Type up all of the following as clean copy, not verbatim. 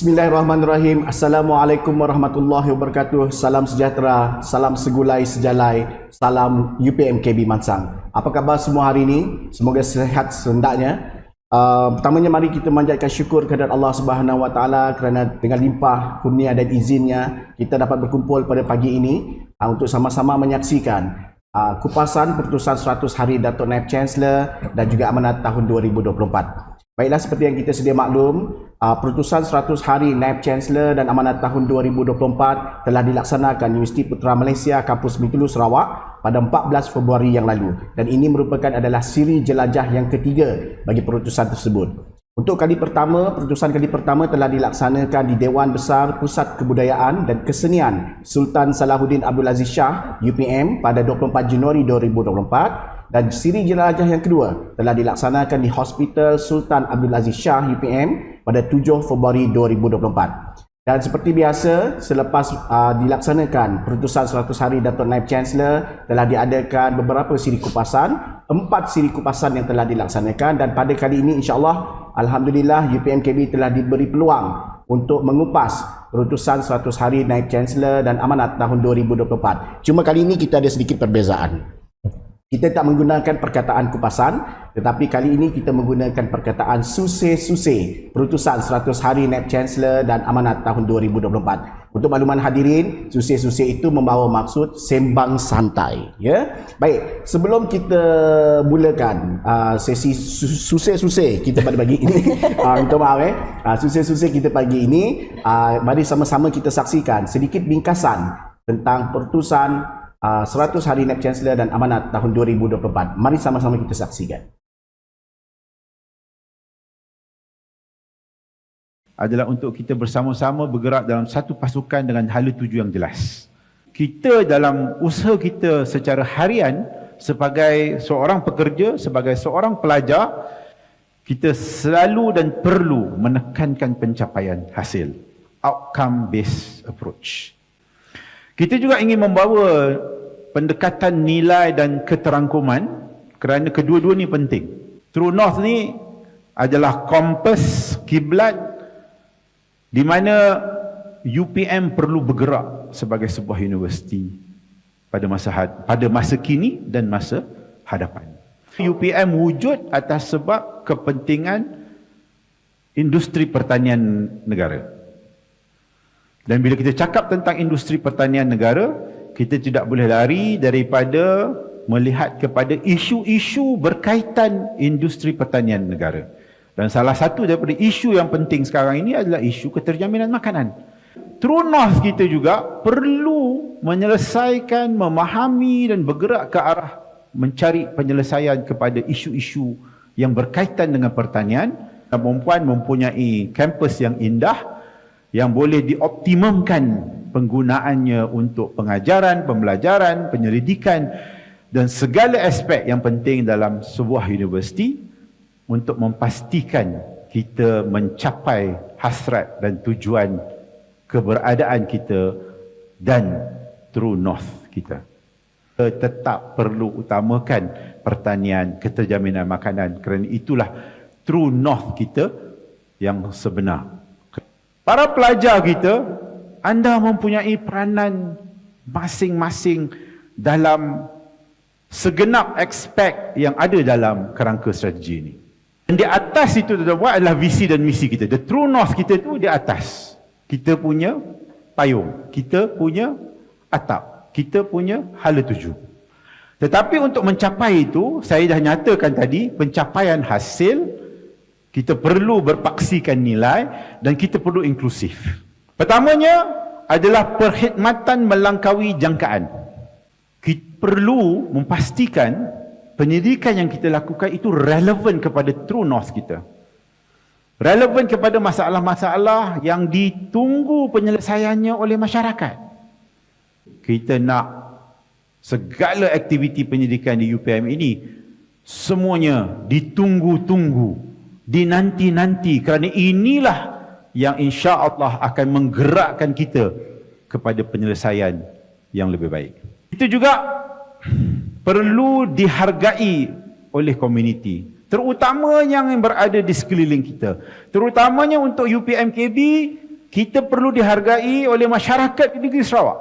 Bismillahirrahmanirrahim. Assalamualaikum warahmatullahi wabarakatuh. Salam sejahtera, salam segulai sejalai, salam UPMKB Mansang. Apa khabar semua hari ini? Semoga sehat sehendaknya. Pertamanya mari kita manjatkan syukur kehadirat Allah Subhanahu Wa Taala kerana dengan limpah kurnia dan izinnya kita dapat berkumpul pada pagi ini untuk sama-sama menyaksikan kupasan Pertusan 100 Hari Datuk Naib Chancellor dan juga amanat tahun 2024. Baiklah, seperti yang kita sedia maklum, Pertusan 100 Hari Naib Chancellor dan amanat tahun 2024 telah dilaksanakan Universiti Putra Malaysia Kampus Bintulu Sarawak pada 14 Februari yang lalu, dan ini merupakan adalah siri jelajah yang ketiga bagi pertusan tersebut. Untuk kali pertama, pertusan kali pertama telah dilaksanakan di Dewan Besar Pusat Kebudayaan dan Kesenian Sultan Salahuddin Abdul Aziz Shah UPM pada 24 Januari 2024. Dan siri jelajah yang kedua telah dilaksanakan di Hospital Sultan Abdul Aziz Shah UPM pada 7 Februari 2024. Dan seperti biasa, selepas dilaksanakan Pertusan 100 Hari Datuk Naib Chancellor, telah diadakan beberapa siri kupasan, 4 siri kupasan yang telah dilaksanakan, dan pada kali ini insya-Allah alhamdulillah UPMKB telah diberi peluang untuk mengupas Pertusan 100 Hari Naib Chancellor dan amanat tahun 2024. Cuma kali ini kita ada sedikit perbezaan. Kita tak menggunakan perkataan kupasan, tetapi kali ini kita menggunakan perkataan suse-suse Pertusan 100 Hari Naib Chancellor dan amanat tahun 2024. Untuk makluman hadirin, suse-suse itu membawa maksud sembang santai. Ya, baik. Sebelum kita mulakan sesi suse-suse kita pada pagi ini, minta maaf suse-suse kita pagi ini, mari sama-sama kita saksikan sedikit bingkasan tentang Pertusan 100 Hari Naib Chancellor dan amanat tahun 2024. Mari sama-sama kita saksikan. Adalah untuk kita bersama-sama bergerak dalam satu pasukan dengan hala tuju yang jelas. Kita dalam usaha kita secara harian sebagai seorang pekerja, sebagai seorang pelajar, kita selalu dan perlu menekankan pencapaian hasil. Outcome based approach. Kita juga ingin membawa pendekatan nilai dan keterangkuman kerana kedua-dua ni penting. True North ni adalah kompas kiblat di mana UPM perlu bergerak sebagai sebuah universiti pada masa kini dan masa hadapan. UPM wujud atas sebab kepentingan industri pertanian negara. Dan bila kita cakap tentang industri pertanian negara, kita tidak boleh lari daripada melihat kepada isu-isu berkaitan industri pertanian negara. Dan salah satu daripada isu yang penting sekarang ini adalah isu keterjaminan makanan. True North kita juga perlu menyelesaikan, memahami dan bergerak ke arah mencari penyelesaian kepada isu-isu yang berkaitan dengan pertanian. Perempuan mempunyai kampus yang indah, yang boleh dioptimumkan penggunaannya untuk pengajaran, pembelajaran, penyelidikan dan segala aspek yang penting dalam sebuah universiti untuk memastikan kita mencapai hasrat dan tujuan keberadaan kita dan True North kita. Kita tetap perlu utamakan pertanian, keterjaminan makanan, kerana itulah True North kita yang sebenar. Para pelajar kita, anda mempunyai peranan masing-masing dalam segenap aspek yang ada dalam kerangka strategi ini. Dan di atas itu adalah visi dan misi kita. The True North kita itu di atas. Kita punya payung, kita punya atap, kita punya hala tuju. Tetapi untuk mencapai itu, saya dah nyatakan tadi, pencapaian hasil, kita perlu berpaksikan nilai dan kita perlu inklusif. Pertamanya adalah perkhidmatan melangkaui jangkaan. Kita perlu memastikan pendidikan yang kita lakukan itu relevan kepada True North kita. Relevan kepada masalah-masalah yang ditunggu penyelesaiannya oleh masyarakat. Kita nak segala aktiviti pendidikan di UPM ini semuanya ditunggu-tunggu, dinanti-nanti, kerana inilah yang insya-Allah akan menggerakkan kita kepada penyelesaian yang lebih baik. Itu juga perlu dihargai oleh komuniti, terutamanya yang berada di sekeliling kita. Terutamanya untuk UPMKB, Kita perlu dihargai oleh masyarakat di negeri Sarawak,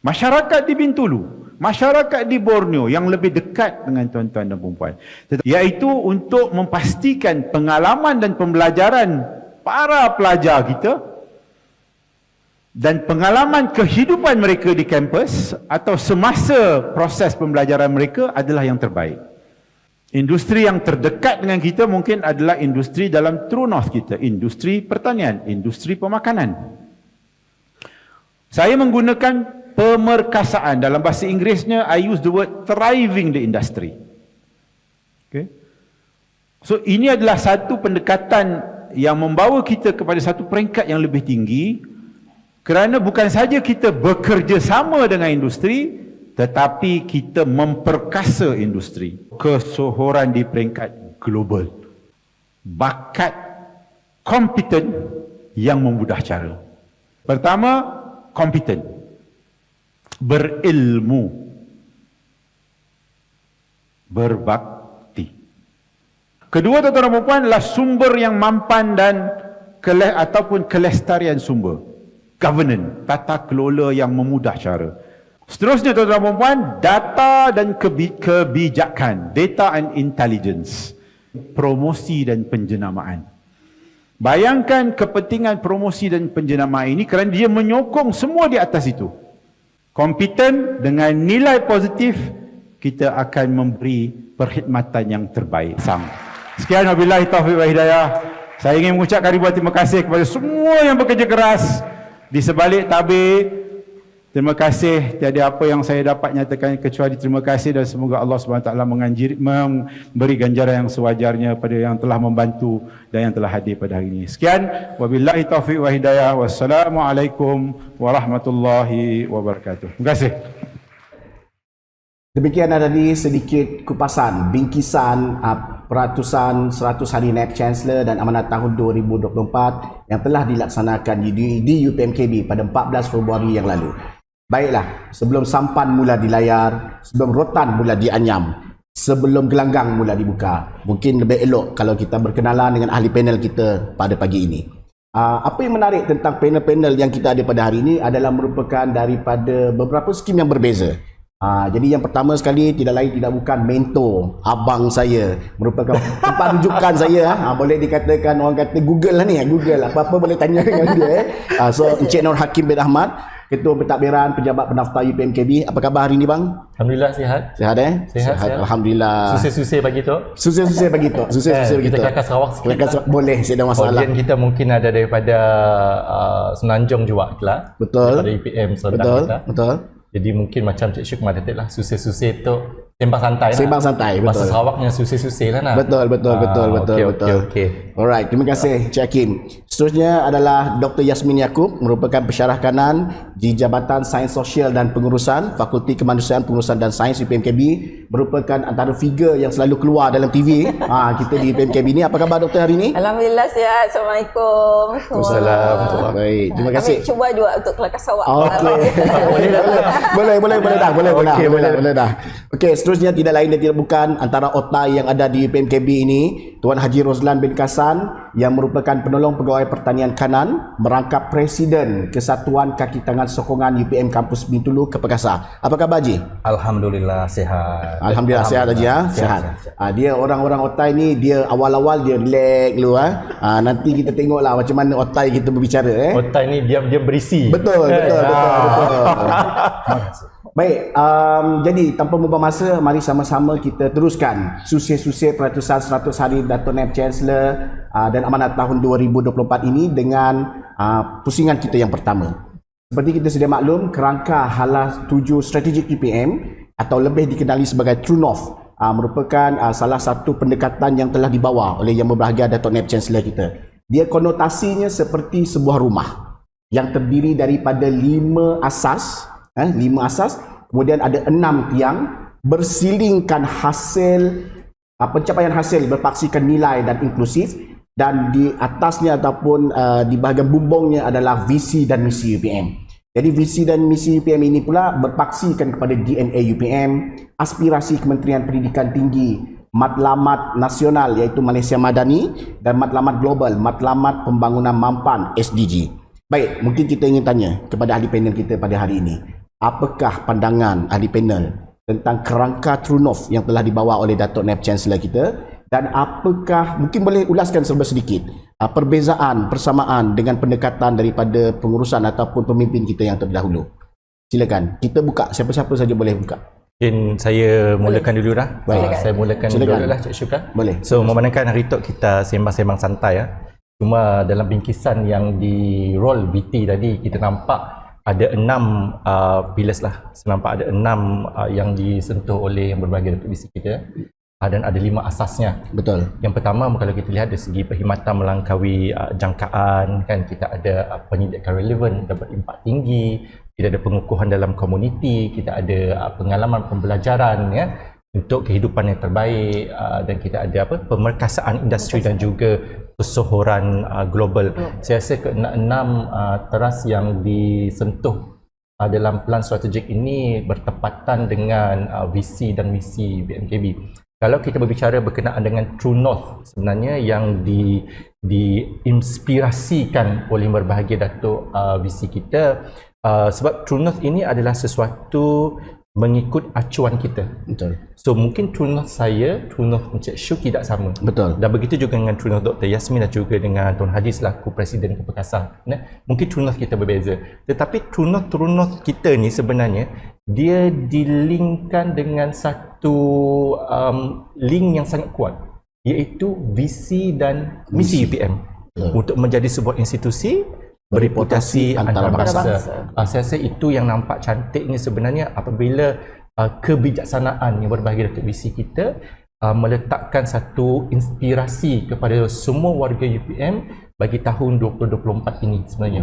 masyarakat di Bintulu, masyarakat di Borneo yang lebih dekat dengan tuan-tuan dan puan-puan, iaitu untuk memastikan pengalaman dan pembelajaran para pelajar kita dan pengalaman kehidupan mereka di kampus atau semasa proses pembelajaran mereka adalah yang terbaik. Industri yang terdekat dengan kita mungkin adalah industri dalam True North kita, industri pertanian, industri pemakanan. Saya menggunakan pemerkasaan. Dalam bahasa Inggerisnya, I use the word thriving the industry. Okay. So, ini adalah satu pendekatan yang membawa kita kepada satu peringkat yang lebih tinggi, kerana bukan saja kita bekerja sama dengan industri, tetapi kita memperkasa industri. Kesohoran di peringkat global. Bakat kompeten yang memudah cara. Pertama, kompeten. Berilmu, berbakti. Kedua, tuan-tuan dan puan, adalah sumber yang mampan dan ataupun kelestarian sumber, governance, tata kelola yang memudah cara. Seterusnya, tuan-tuan dan puan, data dan kebijakan, data and intelligence, promosi dan penjenamaan. Bayangkan kepentingan promosi dan penjenamaan ini kerana dia menyokong semua di atas itu. Kompeten dengan nilai positif, kita akan memberi perkhidmatan yang terbaik. Sekian, wabillahi taufiq wa hidayah. Saya ingin mengucapkan ribuan terima kasih kepada semua yang bekerja keras di sebalik tabir. Terima kasih, tiada apa yang saya dapat nyatakan kecuali terima kasih, dan semoga Allah SWT memberi ganjaran yang sewajarnya pada yang telah membantu dan yang telah hadir pada hari ini. Sekian, wabillahi taufiq wa hidayah. Wassalamualaikum warahmatullahi wabarakatuh. Terima kasih. Demikian tadi sedikit kupasan, bingkisan peratusan 100 hari Naib Chancellor dan amanat tahun 2024 yang telah dilaksanakan di UPMKB pada 14 Februari yang lalu. Baiklah, sebelum sampan mula dilayar, sebelum rotan mula dianyam, sebelum gelanggang mula dibuka, mungkin lebih elok kalau kita berkenalan dengan ahli panel kita pada pagi ini. Apa yang menarik tentang panel-panel yang kita ada pada hari ini adalah merupakan daripada beberapa skim yang berbeza. Jadi yang pertama sekali, tidak lain tidak bukan mentor abang saya, merupakan tempat rujukan saya. Boleh dikatakan, orang kata Google lah ni, Google apa-apa boleh tanya dengan dia. So Encik Nur Hakim bin Ahmad, Ketua Pentadbiran Pejabat Pendaftar UPMKB. Apa khabar hari ni bang? Alhamdulillah sihat. Sihat Sihat. Alhamdulillah. Susah-susah bagi tu. Susah-susah bagi tu. Susah-susah bagi tu. Kita Kelakar Sarawak sikit. Kelakar Sarawak boleh, saya ada masalah. Audien kita mungkin ada daripada Semenanjung juga lah. Betul. Daripada UPM Serendang Betul. kita. Betul. Jadi mungkin macam Cik Syuk katakan lah, susah-susah tu sembang santai lah. Sembang santai, betul. Bahasa Sarawaknya susah-susah lah nak. Betul. Okay. Alright, terima kasih Cik Hakim. Seterusnya adalah Dr. Yasmin Yaakob, merupakan pensyarah kanan di Jabatan Sains Sosial dan Pengurusan, Fakulti Kemanusiaan Pengurusan dan Sains UPMKB, merupakan antara figure yang selalu keluar dalam TV kita di UPMKB ni. Apa khabar doktor hari ni? Alhamdulillah sihat. Assalamualaikum. Waalaikumsalam. Baik, terima kasih. Kami cuba juga untuk Kelakar Sarawak. Boleh dah. Okey, seterusnya tidak lain dan tidak bukan antara otai yang ada di UPMKB ini, Tuan Haji Rozlan bin Kasan yang merupakan penolong pegawai pertanian kanan, merangkap Presiden Kesatuan Kaki Tangan Sokongan UPM Kampus Bintulu ke Perkasa. Apa khabar Haji? Alhamdulillah sihat. Alhamdulillah sihat Haji ya. Sihat. Dia orang-orang otai ni, dia awal-awal dia relax dulu nanti kita tengoklah macam mana otai kita berbicara Otai ni dia berisi. Betul. Baik, jadi tanpa membuang masa, mari sama-sama kita teruskan susah-susah peratusan 100 hari Dato' Naib Chancellor dan amanat tahun 2024 ini dengan pusingan kita yang pertama. Seperti kita sedia maklum, kerangka hala 7 strategik UPM atau lebih dikenali sebagai True North merupakan salah satu pendekatan yang telah dibawa oleh Yang Berbahagia Dato' Naib Chancellor kita. Dia konotasinya seperti sebuah rumah yang terdiri daripada 5 asas, kemudian ada 6 tiang, bersilingkan hasil pencapaian hasil berpaksikan nilai dan inklusif, dan di atasnya ataupun di bahagian bumbungnya adalah visi dan misi UPM. Jadi visi dan misi UPM ini pula berpaksikan kepada DNA UPM, aspirasi Kementerian Pendidikan Tinggi, matlamat nasional iaitu Malaysia Madani, dan matlamat global, matlamat pembangunan mampan SDG. Baik, mungkin kita ingin tanya kepada ahli panel kita pada hari ini. Apakah pandangan ahli panel tentang kerangka True North yang telah dibawa oleh Datuk Naib Chancellor kita, dan apakah, mungkin boleh ulaskan serba sedikit, perbezaan, persamaan dengan pendekatan daripada pengurusan ataupun pemimpin kita yang terdahulu. Silakan, kita buka, siapa-siapa saja boleh buka. Mungkin saya mulakan dulu dah. Baik. Saya mulakan Silakan. dulu lah, Cik Syuk. Boleh. So, memandangkan hari tu kita sembang-sembang santai ya. Cuma dalam bingkisan yang di roll BT tadi, kita nampak ada 6 pillars lah. Saya nampak ada 6 yang disentuh oleh yang berbagai Datuk Visi kita. Dan ada 5 asasnya. Betul. Yang pertama, kalau kita lihat dari segi perkhidmatan melangkaui jangkaan, kan kita ada pendidikan relevan, dapat impak tinggi, kita ada pengukuhan dalam komuniti, kita ada pengalaman pembelajaran ya untuk kehidupan yang terbaik, dan kita ada pemerkasaan industri dan juga kesohoran global. Saya rasa ke-6 teras yang disentuh dalam pelan strategik ini bertepatan dengan visi dan misi BMKB. Kalau kita berbicara berkenaan dengan True North, sebenarnya yang diinspirasikan oleh berbahagia Datuk visi kita, sebab True North ini adalah sesuatu mengikut acuan kita. Betul. So mungkin True North saya, True North Encik Syuk tidak sama. Betul. Dan begitu juga dengan True North Dr. Yasmin dan juga dengan Tuan Haji selaku Presiden Keperkasaan. Mungkin True North kita berbeza. Tetapi True North kita ni sebenarnya dia dilinkkan dengan satu link yang sangat kuat, iaitu visi dan misi UPM untuk menjadi sebuah institusi bereputasi antarabangsa. Saya rasa itu yang nampak cantiknya sebenarnya apabila kebijaksanaan yang berbahagia Datuk Visi kita meletakkan satu inspirasi kepada semua warga UPM bagi tahun 2024 ini sebenarnya.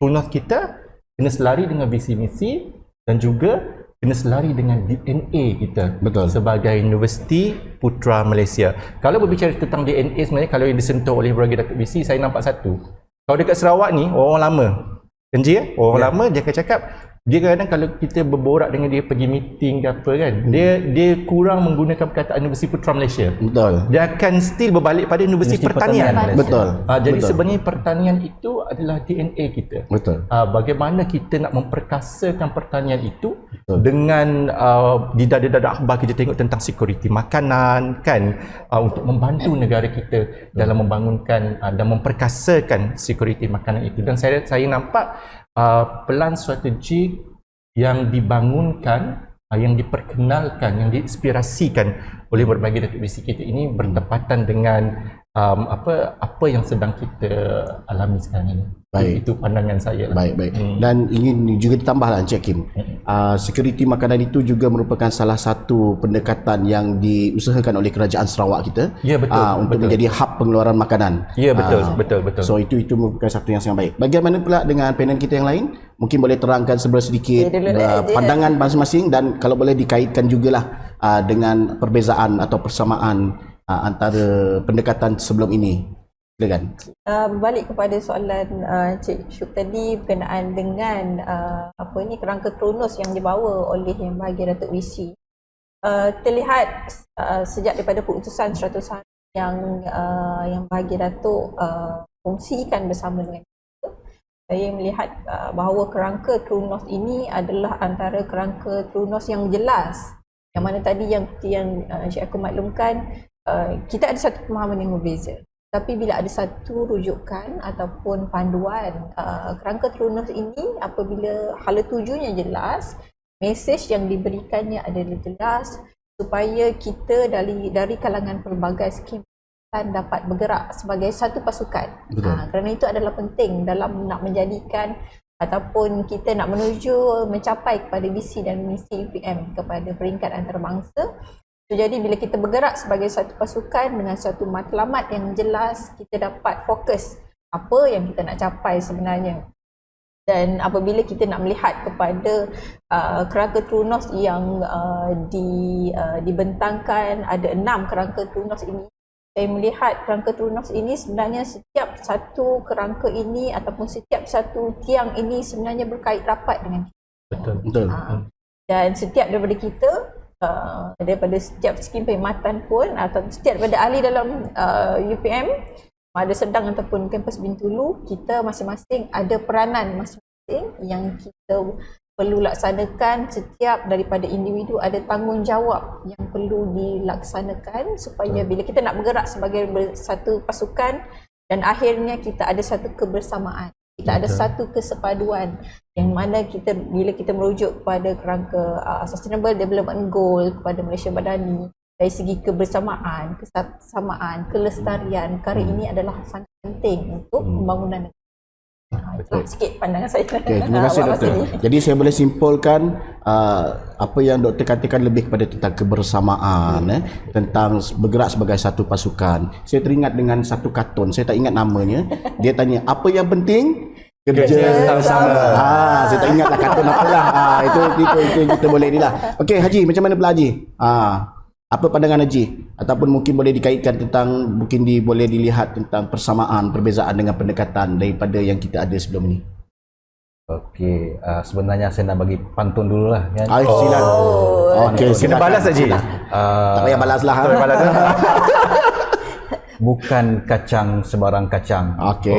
True North kita kena selari dengan visi misi dan juga kena selari dengan DNA kita. Betul. Sebagai Universiti Putra Malaysia. Kalau berbicara tentang DNA sebenarnya, kalau yang disentuh oleh berbagai Datuk Visi, saya nampak satu. Kalau dekat Sarawak ni, orang lama. Kenji ya? Orang lama dia akan cakap, dia kadang-kadang kalau kita berborak dengan dia pergi meeting ke apa kan, dia kurang menggunakan perkataan Universiti Putra Malaysia. Betul. Dia akan still berbalik pada Universiti Pertanian. Betul. Jadi Betul. sebenarnya pertanian itu adalah DNA kita. Betul. Bagaimana kita nak memperkasakan pertanian itu dengan di dada-dada akhbar kita tengok tentang security makanan kan, untuk membantu negara kita dalam membangunkan dan memperkasakan security makanan itu. Dan saya nampak pelan strategik yang dibangunkan, yang diperkenalkan, yang diinspirasikan oleh berbagai Datuk Visi kita ini bertepatan dengan apa yang sedang kita alami sekarang ini. Baik. Itu pandangan saya lah. Baik. Dan ingin juga ditambahlah Encik Kim, security makanan itu juga merupakan salah satu pendekatan yang diusahakan oleh Kerajaan Sarawak kita, Ya, betul, untuk betul. menjadi hub pengeluaran makanan. Ya, betul. So itu merupakan satu yang sangat baik. Bagaimana pula dengan panel kita yang lain? Mungkin boleh terangkan sebelah sedikit Saya dulu lah, pandangan masing-masing, dan kalau boleh dikaitkan jugalah dengan perbezaan atau persamaan antara pendekatan sebelum ini. Silakan. Balik kepada soalan Cik Syuk tadi berkenaan dengan kerangka Kronos yang dibawa oleh Yang Bahagia Datuk Visi. Kita lihat sejak daripada keputusan 100 hari yang Bahagia Datuk kongsikan bersama dengan kita, saya melihat bahawa kerangka Kronos ini adalah antara kerangka Kronos yang jelas. Yang mana tadi yang Cik aku maklumkan, kita ada satu pemahaman yang berbeza. Tapi bila ada satu rujukan ataupun panduan, kerangka Kronos ini apabila hala tujunya jelas, mesej yang diberikannya adalah jelas supaya kita dari kalangan pelbagai skim dapat bergerak sebagai satu pasukan. Kerana itu adalah penting dalam nak menjadikan ataupun kita nak mencapai kepada visi dan misi UPM kepada peringkat antarabangsa. Jadi bila kita bergerak sebagai satu pasukan dengan satu matlamat yang jelas, kita dapat fokus apa yang kita nak capai sebenarnya. Dan apabila kita nak melihat kepada kerangka Kronos yang dibentangkan, ada 6 kerangka Kronos ini, saya melihat kerangka Kronos ini sebenarnya setiap satu kerangka ini ataupun setiap satu tiang ini sebenarnya berkait rapat dengan kita. Betul. Dan setiap daripada kita, daripada setiap skim perkhidmatan pun atau setiap daripada ahli dalam UPM, ada sedang ataupun kampus Bintulu, kita masing-masing ada peranan masing-masing yang kita perlu laksanakan. Setiap daripada individu ada tanggungjawab yang perlu dilaksanakan supaya bila kita nak bergerak sebagai satu pasukan dan akhirnya kita ada satu kebersamaan, kita ada satu kesepaduan yang mana kita bila kita merujuk kepada kerangka Sustainable Development Goal kepada Malaysia Madani, dari segi kebersamaan, kesamaan, kelestarian, perkara ini adalah sangat penting untuk pembangunan negara. Itulah sikit pandangan saya. Okay, terima kasih Doktor. Jadi saya boleh simpulkan apa yang Doktor katakan lebih kepada tentang kebersamaan, tentang bergerak sebagai satu pasukan. Saya teringat dengan satu kartun, saya tak ingat namanya. Dia tanya, apa yang penting? Kerja sama. Saya tak ingatlah kartun apalah. Itu kita boleh ni lah. Okey Haji, macam mana pula Haji? Apa pandangan Haji? Ataupun mungkin boleh dikaitkan tentang, mungkin boleh dilihat tentang persamaan, perbezaan dengan pendekatan daripada yang kita ada sebelum ni. Okey, sebenarnya saya nak bagi pantun dulu lah kan. Silakan. Okey, Kena balas Haji. Tak payah balas lah. Tak payah balas. Bukan kacang sebarang kacang. Okey.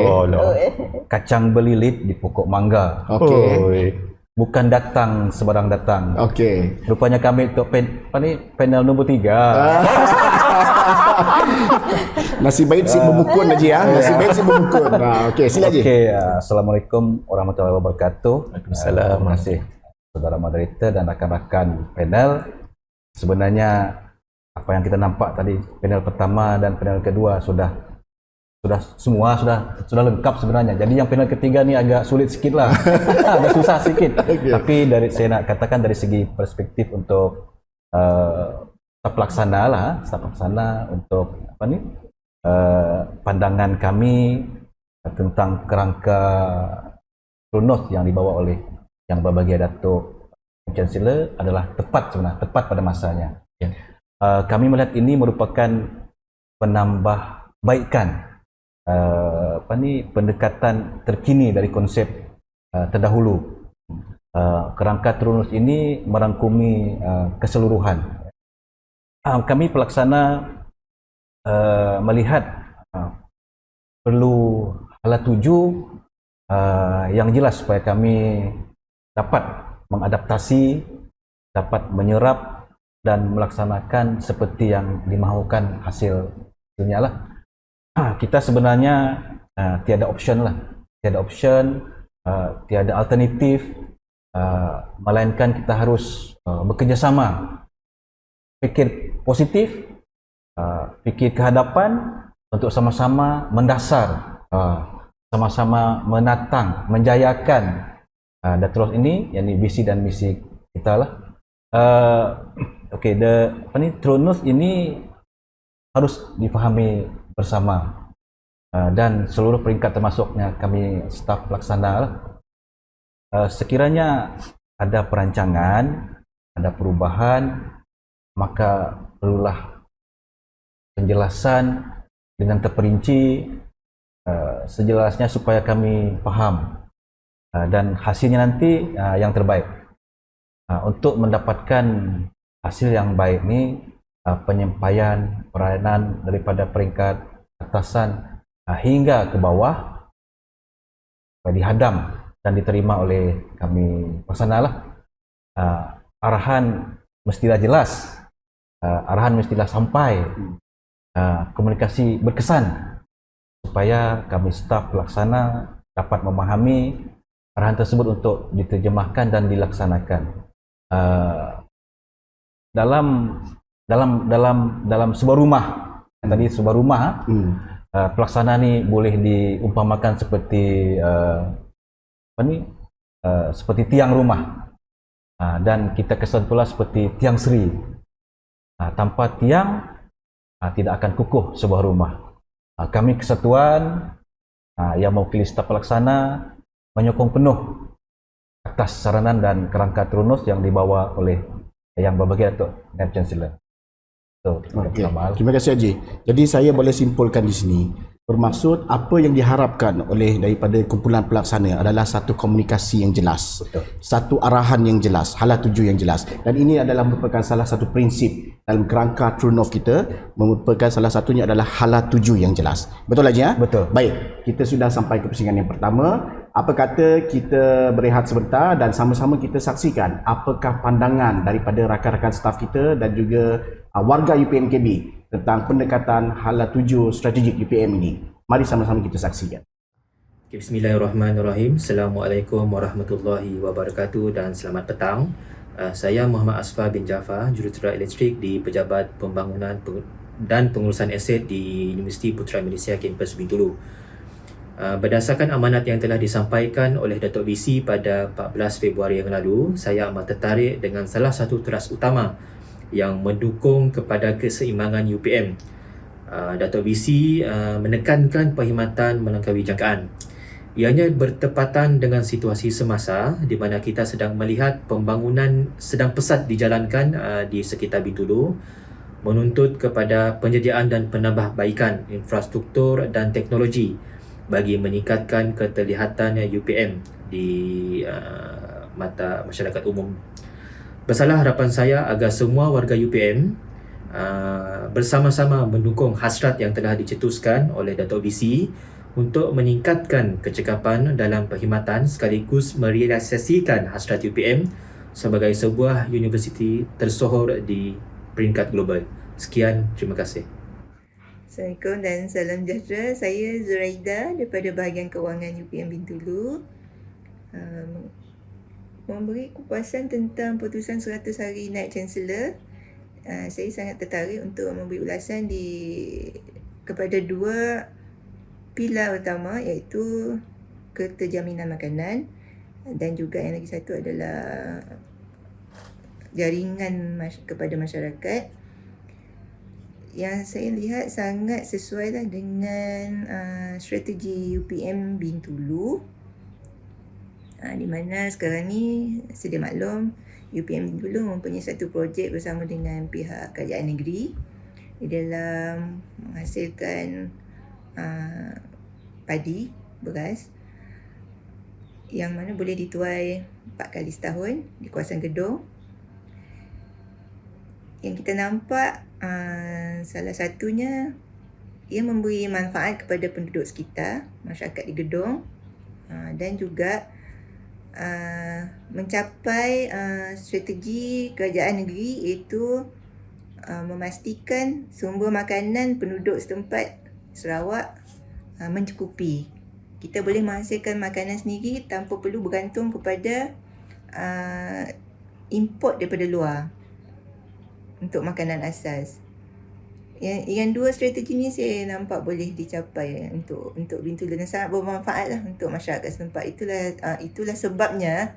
Kacang belilit di pokok mangga. Okey. Bukan datang sebarang datang. Okey. Rupanya kami untuk panel nombor 3. Nasib baik si memukun Haji ya. Nasib baik si memukun. Okey, sila Haji. Okey, Assalamualaikum warahmatullahi wabarakatuh. Waalaikumsalam. Terima kasih saudara moderator dan rakan-rakan panel. Sebenarnya apa yang kita nampak tadi, panel pertama dan panel kedua sudah lengkap sebenarnya. Jadi yang panel ketiga ni agak sulit sikit lah. Agak susah sikit. Tapi saya nak katakan dari segi perspektif untuk staf pelaksana untuk pandangan kami tentang kerangka Kronos yang dibawa oleh Yang Berbahagia Datuk Chancellor adalah tepat pada masanya. Kami melihat ini merupakan penambahbaikan pendekatan terkini dari konsep terdahulu. Kerangka Kronos ini merangkumi keseluruhan. Kami pelaksana melihat perlu hala tuju yang jelas supaya kami dapat mengadaptasi, dapat menyerap dan melaksanakan seperti yang dimahukan hasilnya lah. Kita sebenarnya tiada option, tiada alternatif, melainkan kita harus bekerjasama, fikir positif, fikir ke hadapan untuk sama-sama mendasar, sama-sama menatang, menjayakan Datros ini, yakni visi dan misi kita lah. Kronos ini harus difahami bersama dan seluruh peringkat termasuknya kami staf pelaksana lah. Sekiranya ada perancangan, ada perubahan, maka perlulah penjelasan dengan terperinci sejelasnya supaya kami faham dan hasilnya nanti yang terbaik. Untuk mendapatkan hasil yang baik ini, penyampaian peranan daripada peringkat atasan hingga ke bawah dihadam dan diterima oleh kami pelaksana lah. Arahan mestilah jelas, arahan mestilah sampai, komunikasi berkesan supaya kami staf pelaksana dapat memahami arahan tersebut untuk diterjemahkan dan dilaksanakan. Dalam sebuah rumah, tadi sebuah rumah, pelaksana ni boleh diumpamakan seperti seperti tiang rumah, dan kita kesan pula seperti tiang seri. Tanpa tiang tidak akan kukuh sebuah rumah. Kami kesatuan yang mewakili staf pelaksana menyokong penuh atas saranan dan kerangka Kronos yang dibawa oleh Yang Berbahagia Datuk Chancellor. Terima kasih Haji. Jadi saya boleh simpulkan di sini, Bermaksud apa yang diharapkan oleh daripada kumpulan pelaksana adalah satu komunikasi yang jelas. Betul. Satu arahan yang jelas, hala tuju yang jelas. Dan ini adalah merupakan salah satu prinsip dalam kerangka True North kita, merupakan salah satunya adalah hala tuju yang jelas. Betul lagi ya? Betul. Baik, kita sudah sampai ke pusingan yang pertama. Apa kata kita berehat sebentar dan sama-sama kita saksikan apakah pandangan daripada rakan-rakan staf kita dan juga warga UPMKB tentang pendekatan hala tuju strategik UPM ini. Mari sama-sama kita saksikan. Okay, Bismillahirrahmanirrahim. Assalamualaikum warahmatullahi wabarakatuh dan selamat petang. Saya Muhammad Asfar bin Jaafar, Jurutera Elektrik di Pejabat Pembangunan dan Pengurusan Aset di Universiti Putra Malaysia Kampus Bintulu. Berdasarkan amanat yang telah disampaikan oleh Datuk VC pada 14 Februari yang lalu, saya amat tertarik dengan salah satu teras utama yang mendukung kepada keseimbangan UPM. Datuk VC menekankan perkhidmatan melangkaui jangkaan. Ianya bertepatan dengan situasi semasa di mana kita sedang melihat pembangunan sedang pesat dijalankan di sekitar Bintulu, menuntut kepada penyediaan dan penambahbaikan infrastruktur dan teknologi bagi meningkatkan keterlihatan UPM di mata masyarakat umum. Besarlah harapan saya agar semua warga UPM bersama-sama mendukung hasrat yang telah dicetuskan oleh Datuk VC untuk meningkatkan kecekapan dalam perkhidmatan sekaligus merealisasikan hasrat UPM sebagai sebuah universiti tersohor di peringkat global. Sekian, terima kasih. Assalamualaikum dan salam sejahtera. Saya Zuraida daripada bahagian kewangan UPM Bintulu. Memberi kupasan tentang putusan 100 hari naib Chancellor. Saya sangat tertarik untuk memberi ulasan kepada dua pilar utama, iaitu keterjaminan makanan dan juga yang lagi satu adalah jaringan kepada masyarakat. Yang saya lihat sangat sesuai lah dengan strategi UPM Bintulu, di mana sekarang ni sedia maklum UPM Bintulu mempunyai satu projek bersama dengan pihak kerajaan negeri di dalam menghasilkan padi, beras yang mana boleh dituai 4 kali setahun di kawasan gedung. Yang kita nampak salah satunya ia memberi manfaat kepada penduduk sekitar, masyarakat di gedung, dan juga mencapai strategi kerajaan negeri, iaitu memastikan sumber makanan penduduk setempat Sarawak mencukupi. Kita boleh menghasilkan makanan sendiri tanpa perlu bergantung kepada import daripada luar untuk makanan asas. Yang dua strategi ni saya nampak boleh dicapai untuk Bintulu dan sangat bermanfaat lah untuk masyarakat setempat. Itulah sebabnya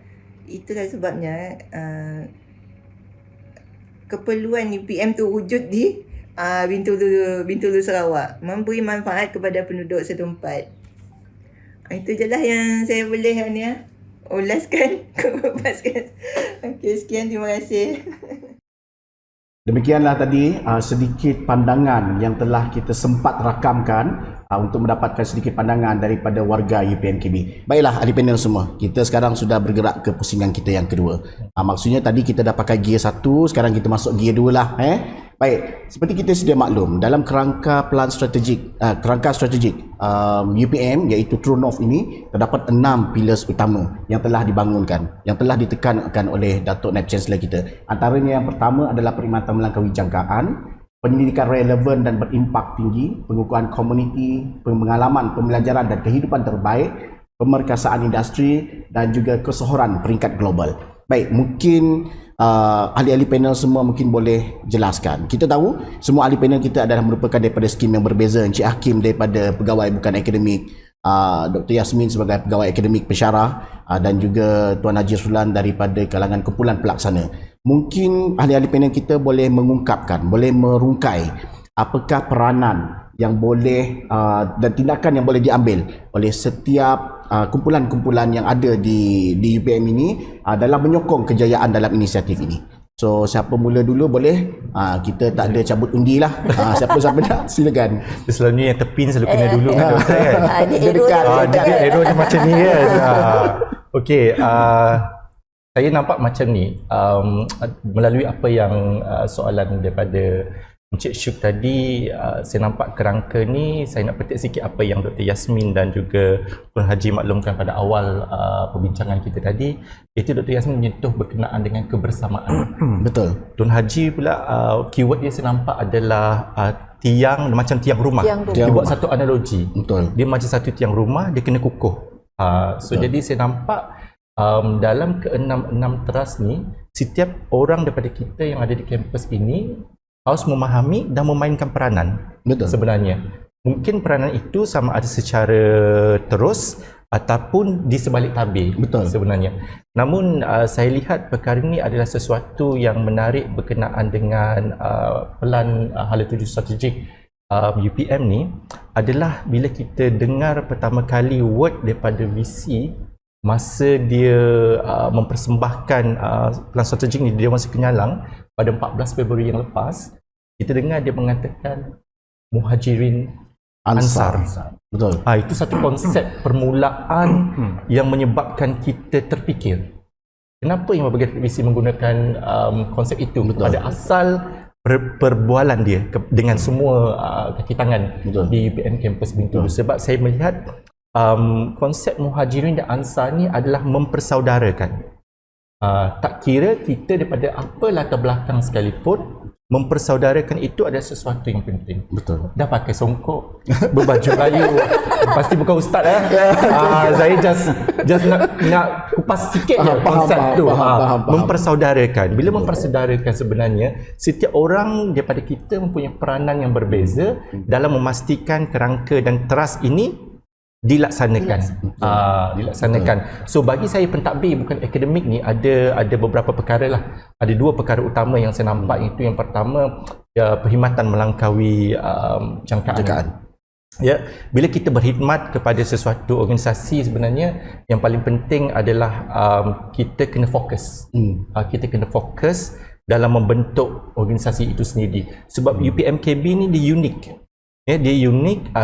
keperluan UPM tu wujud di Bintulu Sarawak, memberi manfaat kepada penduduk setempat. Itu je lah yang saya boleh ulaskan, kupaskan. Okey, sekian, terima kasih. Demikianlah tadi sedikit pandangan yang telah kita sempat rakamkan untuk mendapatkan sedikit pandangan daripada warga UPMKB. Baiklah ahli panel semua, kita sekarang sudah bergerak ke pusingan kita yang kedua. Maksudnya tadi kita dah pakai gear 1, sekarang kita masuk gear 2 lah. Baik, seperti kita sedia maklum, dalam kerangka strategik UPM iaitu True North ini terdapat 6 pillars utama yang telah dibangunkan, yang telah ditekankan oleh Datuk Naib Chancellor kita. Antaranya yang pertama adalah perkhidmatan melangkaui jangkaan, pendidikan relevan dan berimpak tinggi, pengukuhan komuniti, pengalaman, pembelajaran dan kehidupan terbaik, pemerkasaan industri dan juga kesohoran peringkat global. Baik, mungkin ahli-ahli panel semua mungkin boleh jelaskan. Kita tahu semua ahli panel kita adalah merupakan daripada skim yang berbeza. Encik Hakim daripada pegawai bukan akademik, Dr. Yasmin sebagai pegawai akademik pensyarah, dan juga Tuan Haji Sulan daripada kalangan kumpulan pelaksana. Mungkin ahli-ahli panel kita boleh mengungkapkan, boleh merungkai apakah peranan yang boleh dan tindakan yang boleh diambil oleh setiap kumpulan-kumpulan yang ada di UPM ini dalam menyokong kejayaan dalam inisiatif ini. So siapa mula dulu boleh. Kita tak ada cabut undi lah. Siapa-siapa nak silakan. Selalunya yang tepin selalu kena dulu kan doktor kan. Dia dekat. Dia arrow dia macam ni kan. Okey, saya nampak macam ni melalui apa yang soalan daripada Encik Syuk tadi, saya nampak kerangka ni, saya nak petik sikit apa yang Dr. Yasmin dan juga Tuan Haji maklumkan pada awal perbincangan kita tadi, iaitu Dr. Yasmin menyentuh berkenaan dengan kebersamaan. Betul. Tuan Haji pula keyword dia saya nampak adalah tiang, macam tiang rumah. Dia buat satu analogi. Betul. Dia macam satu tiang rumah, dia kena kukuh. So jadi saya nampak dalam ke-6 teras ni, setiap orang daripada kita yang ada di kampus ini harus memahami dan memainkan peranan. Betul. Sebenarnya mungkin peranan itu sama ada secara terus ataupun di sebalik tabir. Betul. Sebenarnya. Namun saya lihat perkara ini adalah sesuatu yang menarik berkenaan dengan pelan hala tuju strategik UPM ni adalah bila kita dengar pertama kali word daripada VC masa dia mempersembahkan pelan strategik ni di Dewan Sekenyalang pada 14 Februari yang lepas, kita dengar dia mengatakan Muhajirin Ansar. Betul. Itu satu konsep permulaan yang menyebabkan kita terfikir. Kenapa yang Bahagian VC menggunakan konsep itu? Betul. Pada asal perbualan dia dengan semua kaki tangan Betul. di UPM Kampus Bintulu. Sebab saya melihat konsep Muhajirin dan Ansar ni adalah mempersaudarakan. Tak kira kita daripada apa latar belakang sekalipun, mempersaudarakan itu adalah sesuatu yang penting. Betul. Dah pakai songkok, berbaju Melayu, pasti bukan ustaz saya just nak kupas sikit je konsep tu. Mempersaudarakan. Bila mempersaudarakan sebenarnya setiap orang daripada kita mempunyai peranan yang berbeza dalam memastikan kerangka dan teras ini dilaksanakan. So bagi saya pentadbir bukan akademik ni ada beberapa perkara lah. Ada dua perkara utama yang saya nampak, itu yang pertama perkhidmatan melangkaui jangkaan. Ya, bila kita berkhidmat kepada sesuatu organisasi sebenarnya yang paling penting adalah kita kena fokus. Kita kena fokus dalam membentuk organisasi itu sendiri. Sebab UPMKB ni dia unik. Ya, dia unik,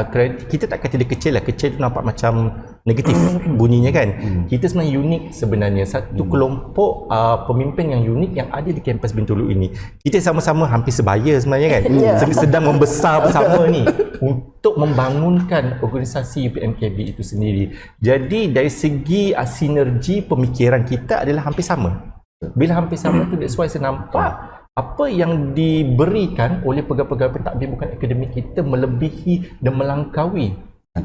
kita tak kata dia kecil lah, kecil tu nampak macam negatif bunyinya kan. Kita sebenarnya unik sebenarnya, satu kelompok pemimpin yang unik yang ada di kampus Bintulu ini. Kita sama-sama hampir sebaya sebenarnya kan, sedang membesar bersama ni untuk membangunkan organisasi UPMKB itu sendiri. Jadi dari segi sinergi pemikiran kita adalah hampir sama. Bila hampir sama tu, that's why saya nampak apa yang diberikan oleh pegawai-pegawai pentadbir bukan akademik kita melebihi dan melangkaui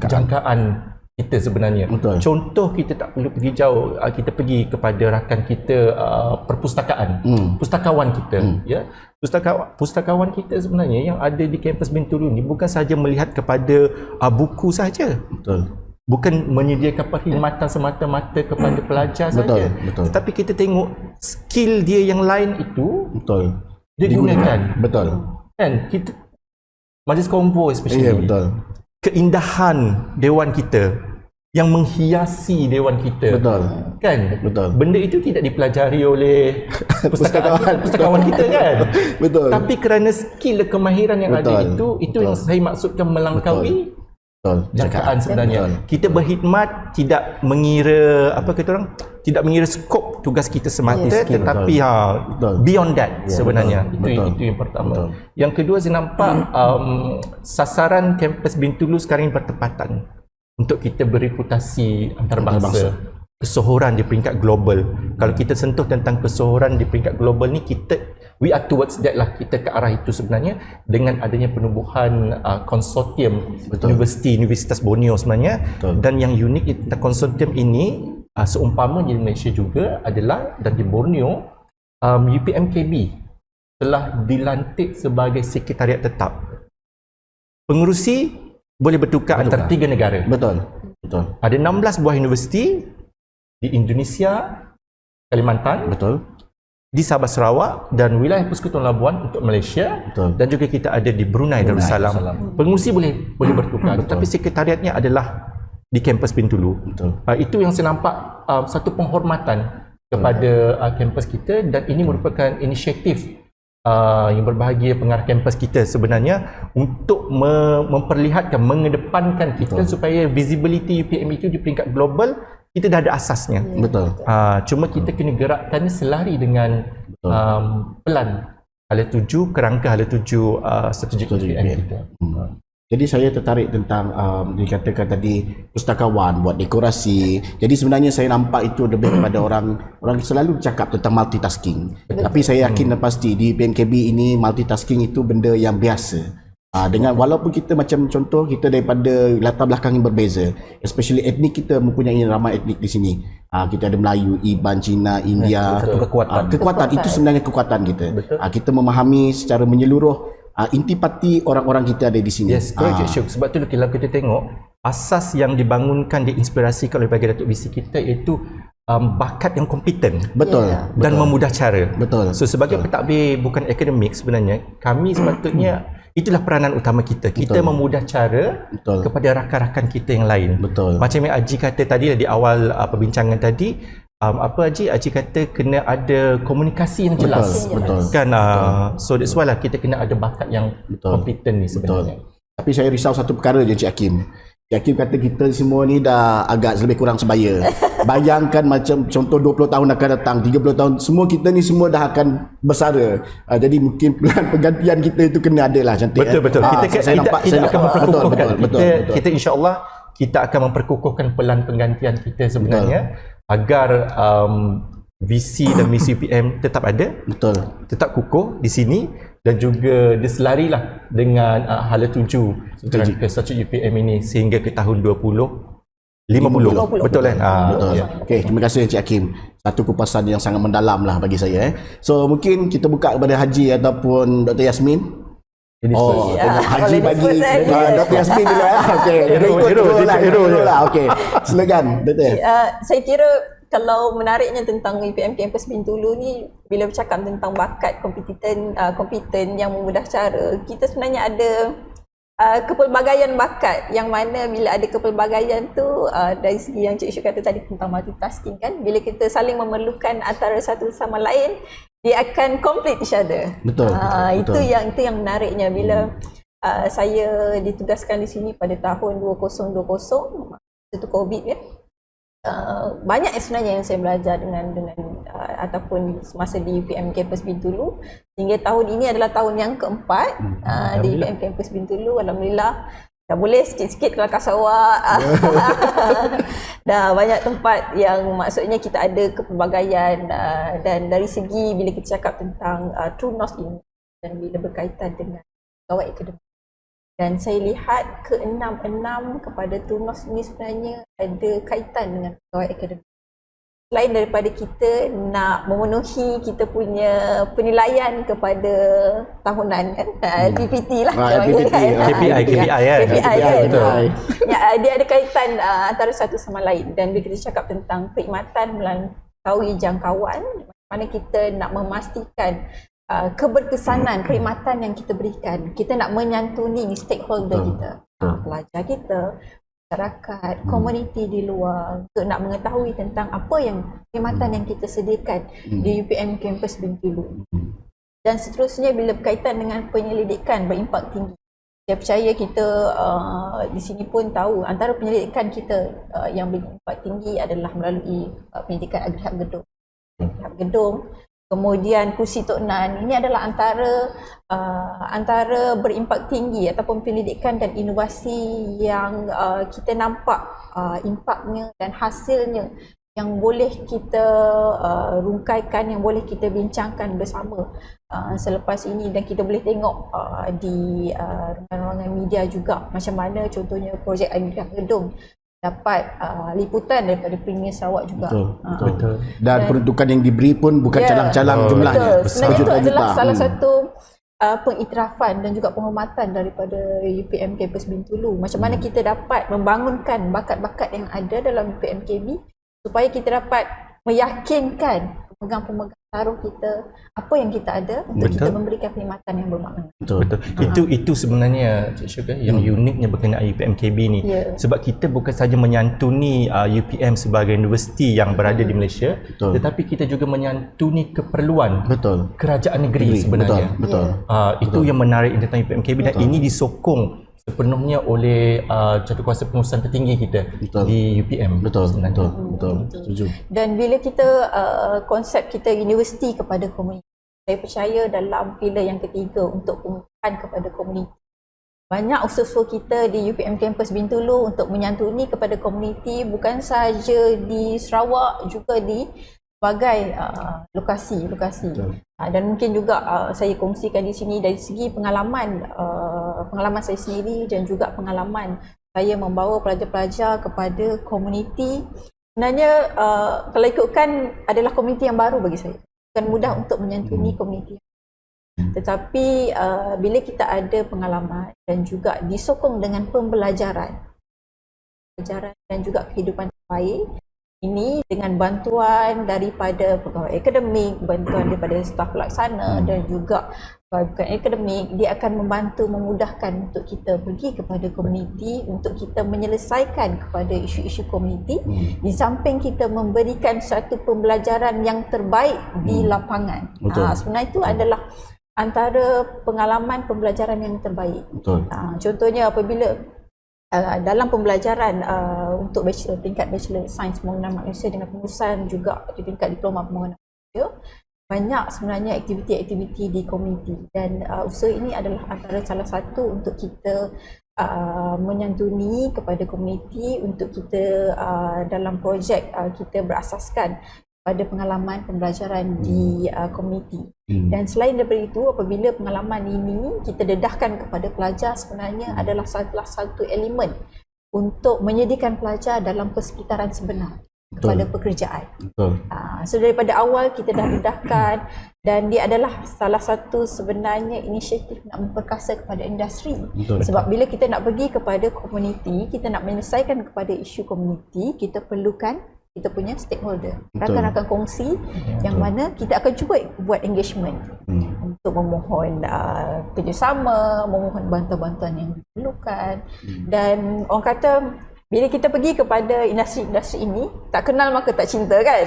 jangkaan kita sebenarnya. Betul. Contoh, kita tak perlu pergi jauh, kita pergi kepada rakan kita perpustakaan, pustakawan kita, ya. Pustakawan kita sebenarnya yang ada di kampus Bintulu ni bukan sahaja melihat kepada buku saja. Betul. Bukan menyediakan perkhidmatan semata-mata kepada pelajar saja. Betul. Tetapi kita tengok skill dia yang lain itu dia gunakan. Betul. Kan kita majlis konvo especially. Ya, betul. Keindahan dewan kita yang menghiasi dewan kita. Betul. Kan? Betul. Benda itu tidak dipelajari oleh pustakawan kita kan? Betul. Tapi kerana skill dan kemahiran yang Betul. ada itu yang saya maksudkan melangkaui jangkaan sebenarnya. Betul. Kita berkhidmat tidak mengira tidak mengira skop tugas kita semata, tetapi beyond that sebenarnya. Itu yang pertama. Betul. Yang kedua, saya nampak sasaran kampus Bintulu sekarang ini bertepatan untuk kita bereputasi antarabangsa. Kesohoran di peringkat global. Kalau kita sentuh tentang kesohoran di peringkat global ni, we are towards that lah, kita ke arah itu sebenarnya dengan adanya penubuhan konsortium Universitas Borneo sebenarnya. Betul. Dan yang unik tentang konsortium ini, seumpama di Malaysia juga adalah, dan di Borneo, UPMKB telah dilantik sebagai sekretariat tetap. Pengerusi boleh bertukar antara 3 negara. Betul. Ada 16 buah universiti di Indonesia, Kalimantan, di Sabah Sarawak dan wilayah Persekutuan Labuan untuk Malaysia. Dan juga kita ada di Brunei Darussalam. Pengurusi boleh bertukar, tetapi sekretariatnya adalah di kampus Bintulu. Itu yang saya nampak satu penghormatan kepada kampus kita, dan ini merupakan inisiatif yang berbahagia pengarah kampus kita sebenarnya untuk memperlihatkan, mengedepankan kita supaya visibility UPM itu di peringkat global kita dah ada asasnya. Betul. Cuma kita kena gerakkan selari dengan pelan hala tuju, kerangka hala tuju strategi UPM kita. Jadi saya tertarik tentang dikatakan tadi pustakawan buat dekorasi. Jadi sebenarnya saya nampak itu lebih kepada orang selalu cakap tentang multitasking. Tapi saya yakin dan pasti di PMKB ini multitasking itu benda yang biasa. Dengan walaupun kita macam contoh kita daripada latar belakang yang berbeza, especially etnik kita mempunyai ramai etnik di sini. Kita ada Melayu, Iban, Cina, India. Satu kekuatan. Kekuatan itu sebenarnya kekuatan kita. Kita memahami secara menyeluruh intipati orang-orang kita ada di sini. Yes, correct, Cik Syuk. Sebab tu kalau kita tengok asas yang dibangunkan, diinspirasikan oleh bagi Datuk Visi kita iaitu bakat yang kompeten. Betul. Dan memudah cara. Betul. So sebagai pentadbir bukan akademik sebenarnya, kami sepatutnya itulah peranan utama kita. Kita memudah cara kepada rakan-rakan kita yang lain. Betul. Macam yang Haji kata tadi di awal perbincangan tadi, apa Haji kata kena ada komunikasi yang jelas. Betul. Kan so that's why lah kita kena ada bakat yang kompeten ni sebenarnya. Tapi saya risau satu perkara je Cik Hakim. Cik Hakim kata kita semua ni dah agak lebih kurang sebaya. Bayangkan macam contoh 20 tahun akan datang, 30 tahun, semua kita ni semua dah akan bersara. Jadi mungkin pelan pergantian kita itu kena ada lah cantik. Betul. Saya nampak kita akan memperkukuhkan. Betul. Kita insya-Allah kita akan memperkukuhkan pelan penggantian kita sebenarnya agar visi dan misi UPM tetap ada, tetap kukuh di sini, dan juga diselarilah dengan hala tuju ke strategi UPM ini sehingga ke tahun 2050. Betul kan? Betul. Okey, terima kasih Encik Hakim. Satu kupasan yang sangat mendalam lah bagi saya. So mungkin kita buka kepada Haji ataupun Dr. Yasmin. Tengok Haji bagi Dr. Yasmin dulu lah. Okey, hero lah. Okey, silakan Dr. Saya kira kalau menariknya tentang UPM Kampus Bintulu ni, bila bercakap tentang bakat kompeten yang memudah cara, kita sebenarnya ada kepelbagaian bakat, yang mana bila ada kepelbagaian tu dari segi yang Cik Syuk kata tadi tentang multitasking kan, bila kita saling memerlukan antara satu sama lain, dia akan complete each other. Betul. Itu yang menariknya bila saya ditugaskan di sini pada tahun 2020, itu Covid kan. Banyak sebenarnya yang saya belajar dengan ataupun semasa di UPM Kampus Bintulu, sehingga tahun ini adalah tahun yang keempat di UPM Kampus Bintulu. Alhamdulillah dah boleh sikit-sikit kelakar Sarawak. Dah banyak tempat yang maksudnya kita ada kepelbagaian, dan dari segi bila kita cakap tentang True North ini dan bila berkaitan dengan pegawai akademik, dan saya lihat ke-6 kepada True North ini sebenarnya ada kaitan dengan pegawai akademik. Selain daripada kita nak memenuhi kita punya penilaian kepada tahunan kan, PPT lah, KPI kan. betul. Dia ada kaitan antara satu sama lain, dan bila kita cakap tentang perkhidmatan melampaui jangkauan, mana kita nak memastikan keberkesanan perkhidmatan yang kita berikan, kita nak menyantuni stakeholder kita, pelajar kita, masyarakat, komuniti di luar, untuk nak mengetahui tentang apa yang perkhidmatan yang kita sediakan di UPM Kampus Bintulu. Dan seterusnya bila berkaitan dengan penyelidikan berimpak tinggi, saya percaya kita di sini pun tahu antara penyelidikan kita yang berimpak tinggi adalah melalui penyelidikan agregat gedung, kemudian kursi Tok Nan. Ini adalah antara berimpak tinggi ataupun penyelidikan dan inovasi yang kita nampak impaknya dan hasilnya yang boleh kita rungkaikan, yang boleh kita bincangkan bersama selepas ini, dan kita boleh tengok di ruangan media juga macam mana contohnya projek agregat gedung dapat liputan daripada Premier Sarawak juga. Betul. Dan peruntukan yang diberi pun bukan calang-calang jumlahnya. Sebenarnya itu adalah salah satu pengiktirafan dan juga penghormatan daripada UPM Kampus Bintulu. Macam mana kita dapat membangunkan bakat-bakat yang ada dalam UPM KB supaya kita dapat meyakinkan pemegang-pemegang taruh kita apa yang kita ada untuk kita memberikan perkhidmatan yang bermakna. Betul. Itu sebenarnya Cik Syuk, yang uniknya berkenaan UPMKB ni. Sebab kita bukan saja menyantuni UPM sebagai universiti yang berada di Malaysia, tetapi kita juga menyantuni keperluan kerajaan negeri sebenarnya. Itu yang menarik tentang UPMKB, dan ini disokong sepenuhnya oleh jadukuasa pengurusan tertinggi kita di UPM. Betul. Setuju. Dan bila kita konsep kita universiti kepada komuniti, saya percaya dalam pilar yang ketiga untuk pembukaan kepada komuniti. Banyak usaha kita di UPM Kampus Bintulu untuk menyantuni kepada komuniti, bukan sahaja di Sarawak, juga di berbagai lokasi. Dan mungkin juga saya kongsikan di sini dari segi pengalaman saya sendiri dan juga pengalaman saya membawa pelajar-pelajar kepada komuniti. Sebenarnya kalau ikutkan adalah komuniti yang baru bagi saya. Bukan mudah untuk menyantuni komuniti. Tetapi bila kita ada pengalaman dan juga disokong dengan pembelajaran dan juga kehidupan baik, ini dengan bantuan daripada pegawai akademik, bantuan daripada staf pelaksana dan juga bukan akademik, dia akan membantu memudahkan untuk kita pergi kepada komuniti untuk kita menyelesaikan kepada isu-isu komuniti di samping kita memberikan satu pembelajaran yang terbaik di lapangan. Sebenarnya itu adalah antara pengalaman pembelajaran yang terbaik. Contohnya apabila dalam pembelajaran untuk tingkat Bachelor Sains Pembangunan Manusia dengan pengurusan juga di tingkat Diploma Pembangunan Manusia, banyak sebenarnya aktiviti-aktiviti di komuniti, dan usaha ini adalah antara salah satu untuk kita menyantuni kepada komuniti untuk kita dalam projek kita berasaskan pada pengalaman pembelajaran di komuniti. Dan selain daripada itu, apabila pengalaman ini kita dedahkan kepada pelajar, sebenarnya adalah salah satu elemen untuk menyediakan pelajar dalam persekitaran sebenar kepada pekerjaan. So daripada awal kita dah dedahkan, dan dia adalah salah satu sebenarnya inisiatif nak memperkasa kepada industri. Sebab bila kita nak pergi kepada komuniti, kita nak menyelesaikan kepada isu komuniti, kita perlukan kita punya stakeholder, rakan-rakan kongsi yang mana kita akan cuba buat engagement untuk memohon kerjasama, memohon bantuan-bantuan yang diperlukan. Dan orang kata bila kita pergi kepada industri-industri ini, tak kenal maka tak cinta kan.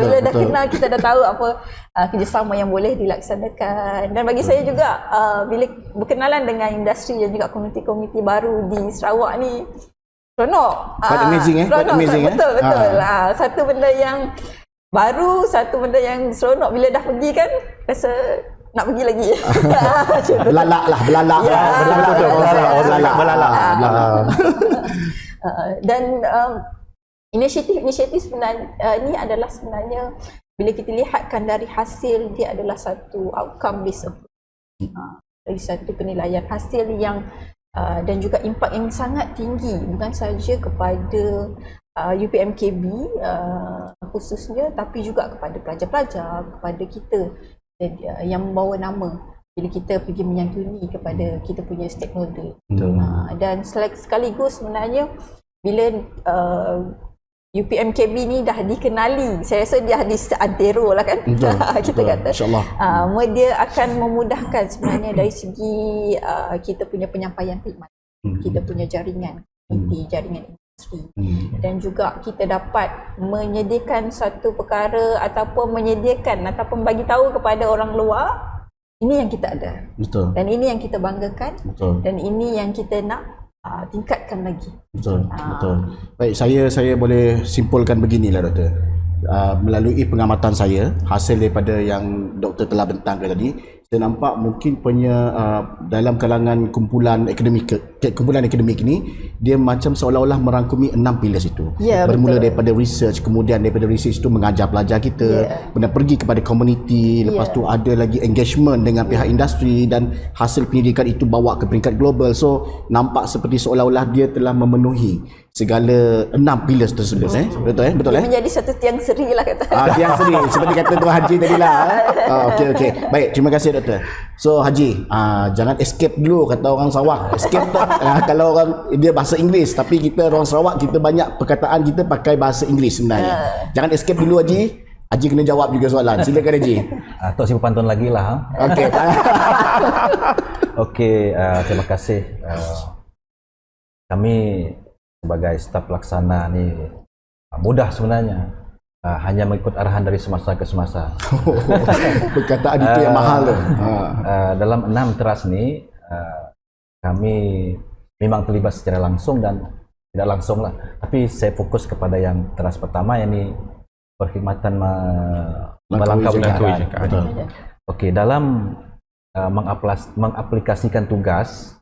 Bila dah kenal, kita dah tahu apa kerjasama yang boleh dilaksanakan. Dan bagi saya juga bila berkenalan dengan industri dan juga komuniti-komuniti baru di Sarawak ni, seronok. Quite amazing quite amazing. Betul. Satu benda yang baru, satu benda yang seronok, bila dah pergi kan rasa nak pergi lagi. Belalak. Dan inisiatif sebenarnya ini adalah sebenarnya bila kita lihatkan dari hasil, dia adalah satu outcome based approach. Dari satu penilaian hasil yang dan juga impak yang sangat tinggi, bukan saja kepada UPMKB khususnya, tapi juga kepada pelajar-pelajar, kepada kita yang membawa nama bila kita pergi menyantuni kepada kita punya stakeholder. Dan sekaligus sebenarnya bila UPMKB ni dah dikenali, saya rasa dia di antero lah kan. Kita kata dia akan memudahkan sebenarnya dari segi kita punya penyampaian khidmat, kita punya jaringan jaringan industri, dan juga kita dapat menyediakan satu perkara ataupun bagi tahu kepada orang luar, ini yang kita ada. Dan ini yang kita banggakan. Dan ini yang kita nak tingkatkan lagi. Betul. Baik, saya boleh simpulkan beginilah Doktor. Melalui pengamatan saya, hasil daripada yang Doktor telah bentangkan tadi, saya nampak mungkin punya dalam kalangan kumpulan akademik ni, dia macam seolah-olah merangkumi 6 pillars itu. Bermula daripada research, kemudian daripada research itu mengajar pelajar kita, kemudian pergi kepada community, lepas tu ada lagi engagement dengan pihak industri, dan hasil pendidikan itu bawa ke peringkat global. So nampak seperti seolah-olah dia telah memenuhi segala 6 pillars tersebut. Betul dia menjadi satu tiang seri lah kata. Tiang seri seperti kata Tuan Haji tadi lah. Okey. Baik, terima kasih Doktor. So Haji, jangan escape dulu kata orang Sarawak. Escape tu kalau orang dia bahasa Inggeris, tapi kita orang Sarawak kita banyak perkataan kita pakai bahasa Inggeris sebenarnya. Jangan escape dulu Haji. Haji kena jawab juga soalan. Silakan Haji. Tok si pantun lagi lah. Okey. Okey, terima kasih. Kami sebagai staf pelaksana ni mudah sebenarnya. Hanya mengikut arahan dari semasa ke semasa. Perkataan itu yang mahal tu. Dalam 6 teras ni kami memang terlibat secara langsung dan tidak langsung lah. Tapi saya fokus kepada yang teras pertama, yang ni perkhidmatan melangkaui jangkaan. Okey, dalam mengaplikasikan tugas,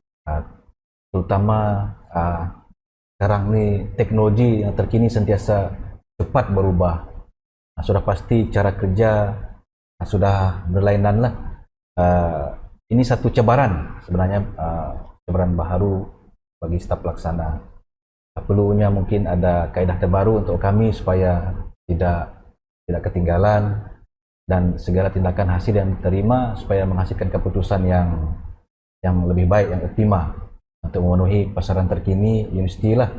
terutama sekarang ni teknologi yang terkini sentiasa cepat berubah. Sudah pasti cara kerja sudah berlainan lah. Ini satu cabaran sebenarnya, cabaran baru bagi staf pelaksana. Perlunya mungkin ada kaedah terbaru untuk kami supaya tidak ketinggalan, dan segala tindakan hasil yang diterima supaya menghasilkan keputusan yang lebih baik, yang optimal untuk memenuhi pasaran terkini universiti lah,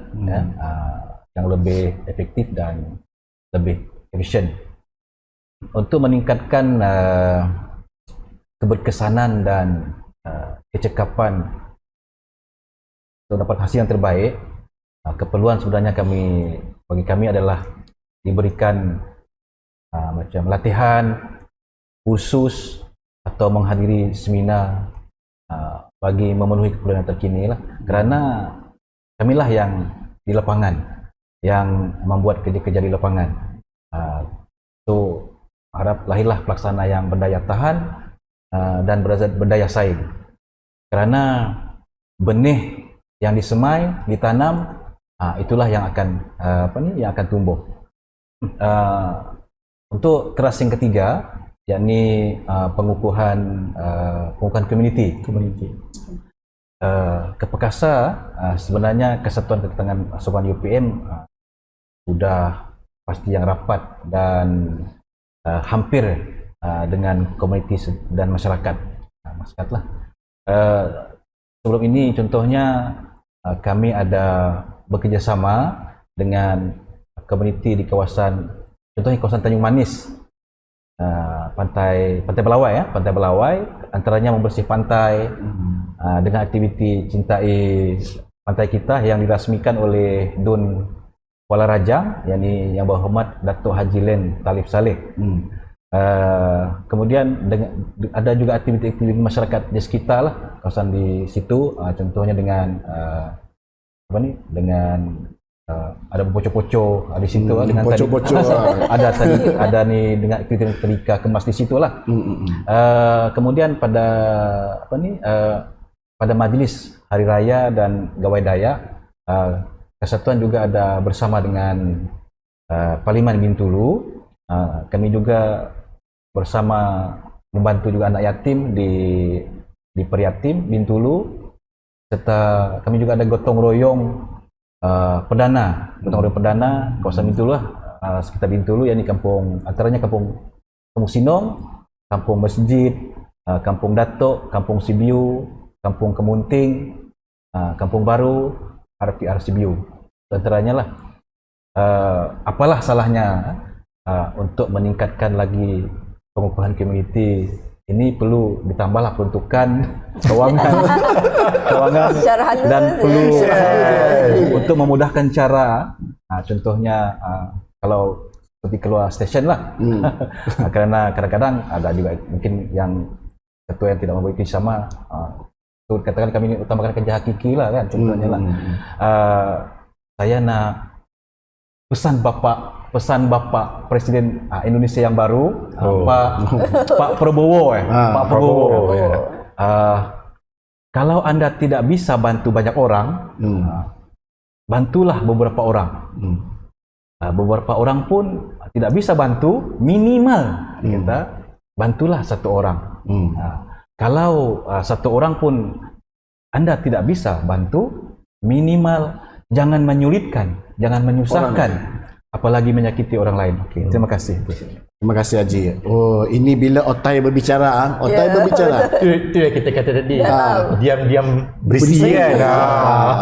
yang lebih efektif dan lebih efisien. Untuk meningkatkan keberkesanan dan kecekapan untuk dapat hasil yang terbaik, keperluan sebenarnya bagi kami adalah diberikan macam latihan khusus atau menghadiri seminar bagi memenuhi keperluan yang terkini lah. Kerana kamilah yang di lapangan, yang membuat kerja-kerja di lapangan. So harap lahirlah pelaksana yang berdaya tahan dan berdaya saing. Kerana benih yang disemai, ditanam, itulah yang akan yang akan tumbuh. Untuk teras yang ketiga, yakni pengukuhan community. Kepekasa sebenarnya Kesatuan Ketetangan Asuhan UPM sudah pasti yang rapat dan hampir dengan komuniti dan masyarakat lah. Sebelum ini contohnya kami ada bekerjasama dengan komuniti di kawasan, contohnya kawasan Tanjung Manis, Pantai Belawai, Pantai Belawai, antaranya membersih pantai dengan aktiviti Cintai Pantai Kita yang dirasmikan oleh Dun Kuala Rajang, yang berhormat Datuk Haji Len Talib Saleh. Kemudian ada juga aktiviti-aktiviti masyarakat di sekitar lah, kawasan di situ, contohnya dengan ada pocok-pocok di situ, dengan pocok-pocok ada ni dengan aktiviti tadika kemas di situ lah. Kemudian pada pada majlis hari raya dan gawai daya, Kesatuan juga ada bersama dengan Parlimen Bintulu. Kami juga bersama membantu juga anak yatim di Peryatim Bintulu, serta kami juga ada gotong royong gotong royong perdana kawasan Bintulu lah, sekitar Bintulu, yakni antaranya kampung Sinong, kampung Masjid, kampung Datuk, kampung Sibiu, kampung Kemunting, kampung Baru, RPR Sibiu, antaranya lah. Apalah salahnya untuk meningkatkan lagi pengukuhan komuniti ini, perlu ditambahlah peruntukan kewangan dan perlu untuk memudahkan cara, contohnya kalau seperti keluar stesen lah. Kerana kadang-kadang ada juga mungkin yang ketua yang tidak memiliki sama, katakan kami utamakan kerja hakiki lah kan, contohnya lah. Saya nak pesan Bapak Presiden Indonesia yang baru, Pak Prabowo, Pak Prabowo. Kalau anda tidak bisa bantu banyak orang, bantulah beberapa orang. Beberapa orang pun tidak bisa bantu, minimal kita bantulah satu orang. Kalau satu orang pun anda tidak bisa bantu, minimal jangan menyulitkan, jangan menyusahkan, apalagi menyakiti orang lain. Okay. Terima kasih. Terima kasih Haji. Oh, ini bila otai berbicara, otai berbicara. Itu yang kita kata tadi. Diam-diam berisi kan.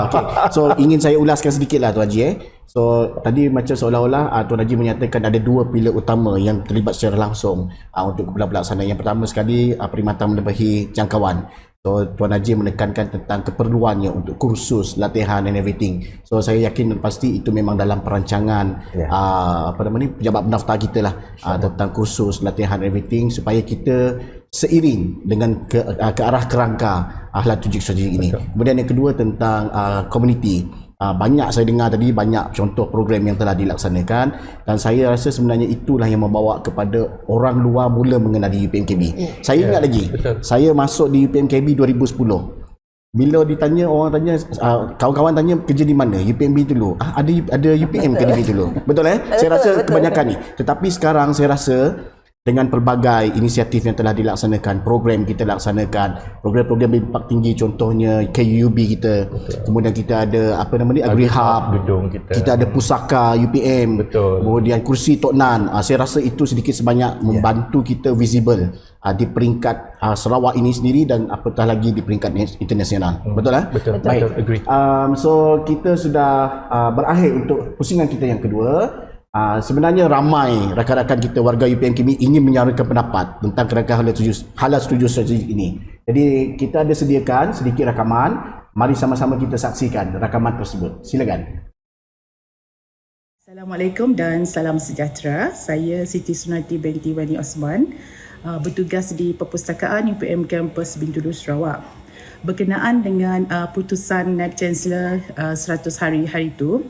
Okay. So ingin saya ulaskan sedikit lah Tuan Haji. So tadi macam seolah-olah Tuan Haji menyatakan ada dua pilar utama yang terlibat secara langsung untuk pelaksanaan. Yang pertama sekali perkhidmatan melebihi jangkauan. So Tuan Haji menekankan tentang keperluannya untuk kursus, latihan and everything. So saya yakin pasti itu memang dalam perancangan pejabat pendaftar kita lah tentang kursus, latihan and everything supaya kita seiring dengan ke arah kerangka Hala Tuju Strategik ini. Kemudian yang kedua tentang community. Banyak saya dengar tadi banyak contoh program yang telah dilaksanakan dan saya rasa sebenarnya itulah yang membawa kepada orang luar mula mengenali UPMKB. Saya ingat lagi, saya masuk di UPMKB 2010. Bila ditanya, orang tanya, kawan-kawan tanya kerja di mana? UPMB dulu. Ada UPMKB dulu. Betul saya rasa kebanyakan ni. Tetapi sekarang saya rasa dengan pelbagai inisiatif yang telah dilaksanakan, program kita laksanakan, program-program impak tinggi contohnya KUB kita. Kemudian kita ada Agri Hub, gedung kita ada pusaka UPM. Kemudian kursi Tok Nan. Saya rasa itu sedikit sebanyak membantu kita visible di peringkat Sarawak ini sendiri dan apatah lagi di peringkat internasional. Betul Betul. Baik. Agree. So kita sudah berakhir untuk pusingan kita yang kedua. Sebenarnya ramai rakan-rakan kita warga UPMKB ingin menyuarakan pendapat tentang kerangka Hala Tuju Strategik ini. Jadi kita ada sediakan sedikit rakaman. Mari sama-sama kita saksikan rakaman tersebut. Silakan. Assalamualaikum dan salam sejahtera. Saya Siti Sunati binti Wani Osman, bertugas di Perpustakaan UPM Kampus Bintulu Sarawak. Berkenaan dengan putusan Naib Chancellor 100 hari itu,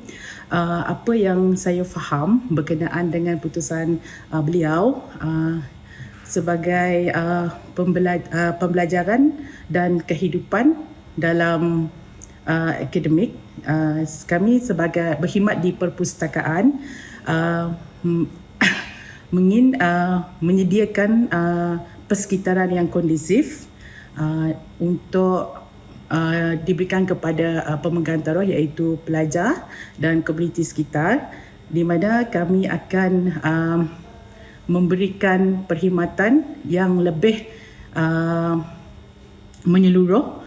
apa yang saya faham berkenaan dengan putusan beliau sebagai pembelajaran dan kehidupan dalam akademik, kami sebagai berkhidmat di perpustakaan menyediakan persekitaran yang kondusif untuk diberikan kepada pemegang taruh iaitu pelajar dan komuniti sekitar, di mana kami akan memberikan perkhidmatan yang lebih menyeluruh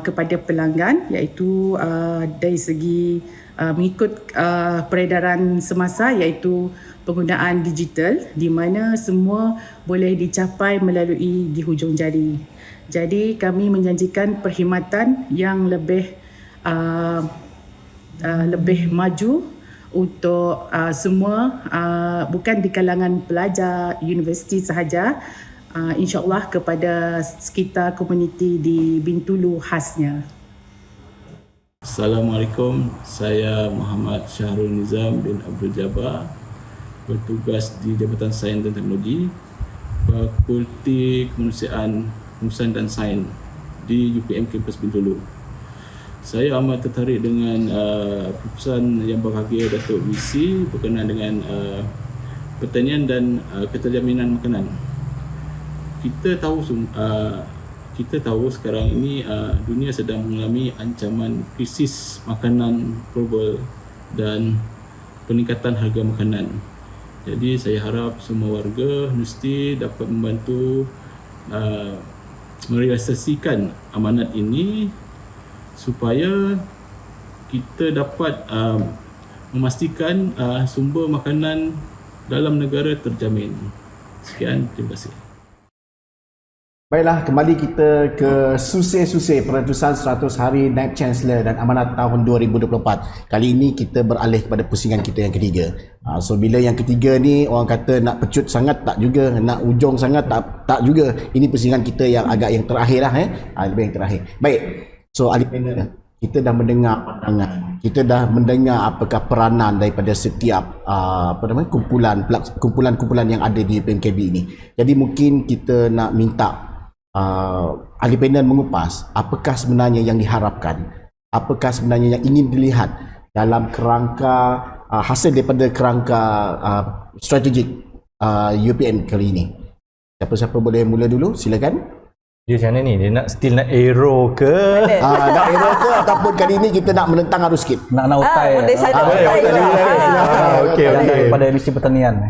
kepada pelanggan, iaitu dari segi mengikut peredaran semasa iaitu penggunaan digital, di mana semua boleh dicapai melalui di hujung jari. Jadi kami menjanjikan perkhidmatan yang lebih maju untuk semua, bukan di kalangan pelajar universiti sahaja, insya-Allah kepada sekitar komuniti di Bintulu khasnya. Assalamualaikum, saya Muhammad Syahrul Nizam bin Abdul Jabbar, bertugas di Jabatan Sains dan Teknologi, Fakulti Kemanusiaan Pengurusan dan Sains di UPM Kampus Bintulu. Saya amat tertarik dengan putusan yang berbahagia Datuk VC berkenaan dengan pertanian dan keterjaminan makanan. Kita tahu sekarang ini dunia sedang mengalami ancaman krisis makanan global dan peningkatan harga makanan. Jadi saya harap semua warga mesti dapat membantu merealisasikan amanat ini supaya kita dapat memastikan sumber makanan dalam negara terjamin. Sekian, terima kasih. Baiklah, kembali kita ke susih-susih peretusan 100 hari Naib Chancellor dan amanat tahun 2024. Kali ini kita beralih kepada pusingan kita yang ketiga. So bila yang ketiga ni orang kata nak pecut sangat, tak juga, nak ujung sangat, tak juga. Ini pusingan kita yang agak yang terakhir lah lebih yang terakhir. Baik. So ahli panel, kita dah mendengar pandangan, kita dah mendengar apakah peranan daripada setiap kumpulan-kumpulan yang ada di UPMKB ini. Jadi mungkin kita nak minta ahli panel mengupas apakah sebenarnya yang diharapkan, apakah sebenarnya yang ingin dilihat dalam kerangka hasil daripada kerangka strategik UPM kali ini. Siapa-siapa boleh mula dulu, silakan. Dia macam mana ni? Dia nak arrow ke? Nak arrow ke ataupun kali ini kita nak menentang arus sikit? Nak utai. Okey. Pada misi pertanian.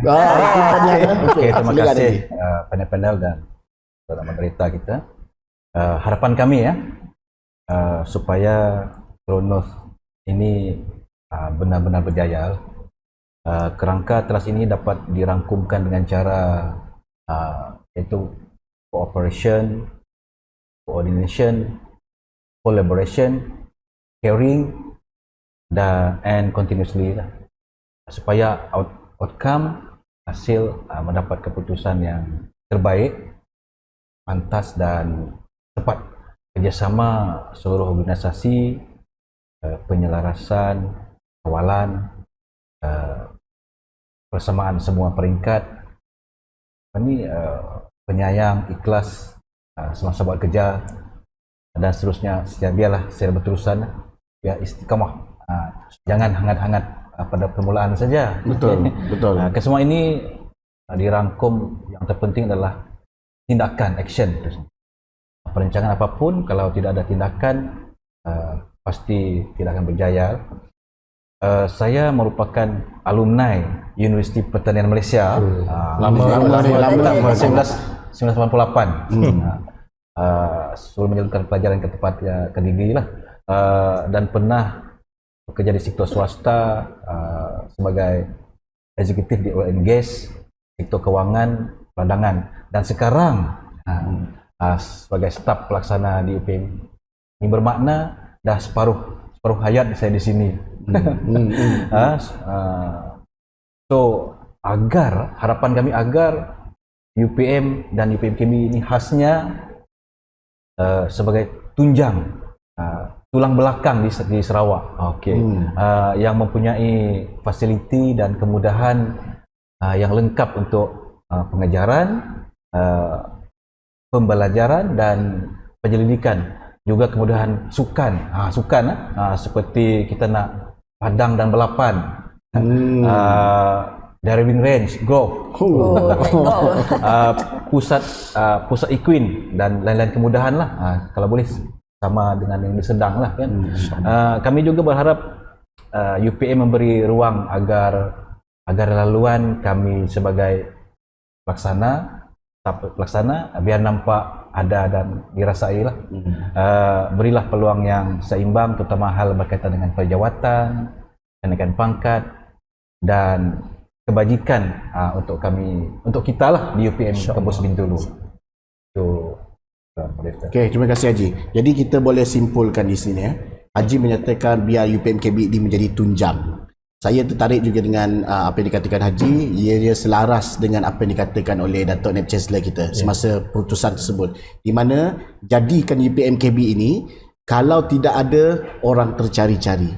Okey, terima kasih panel-panel dan Tuan Moderator kita. Harapan kami supaya Kronos ini benar-benar berjaya. Kerangka teras ini dapat dirangkumkan dengan cara iaitu cooperation, coordination, collaboration, caring, and continuously lah. Supaya outcome hasil mendapat keputusan yang terbaik, pantas dan tepat. Kerjasama seluruh organisasi, penyelarasan, kawalan, persamaan semua peringkat, ini penyayang, ikhlas semasa buat kerja dan seterusnya. Biarlah secara berterusan, ya istiqamah, jangan hangat-hangat pada permulaan saja. Betul, betul. Kesemua ini dirangkum, yang terpenting adalah tindakan, action. Perencanaan apapun kalau tidak ada tindakan pasti tidak akan berjaya. Saya merupakan alumni Universiti Pertanian Malaysia. Lama 1988. Sebelum menjalankan pelajaran ke tempat ke degree lah. Dan pernah bekerja di sektor swasta sebagai eksekutif di oil and gas, sektor kewangan, peladangan, dan sekarang sebagai staf pelaksana di UPM. Ini bermakna dah separuh hayat saya di sini. So harapan kami agar UPM dan UPMKB ini khasnya sebagai tunjang, tulang belakang di Sarawak, yang mempunyai fasiliti dan kemudahan yang lengkap untuk pengajaran, pembelajaran dan penyelidikan, juga kemudahan sukan, seperti kita nak padang dan balapan, driving range, golf, pusat equine dan lain-lain kemudahan lah. Kalau boleh sama dengan yang di Sedang lah kan. Kami juga berharap UPM memberi ruang agar laluan kami sebagai pelaksana biar nampak ada dan dirasai lah. Berilah peluang yang seimbang, terutama hal berkaitan dengan perjawatan, kenaikan pangkat dan kebajikan untuk kita lah di UPM Kampus Bintulu. Okey, terima kasih Haji. Jadi kita boleh simpulkan di sini Haji menyatakan biar UPMKB ini menjadi tunjang. Saya tertarik juga dengan apa yang dikatakan Haji. Ia selaras dengan apa yang dikatakan oleh Datuk Naib Chancellor kita semasa putusan tersebut, di mana jadikan UPMKB ini kalau tidak ada orang tercari-cari,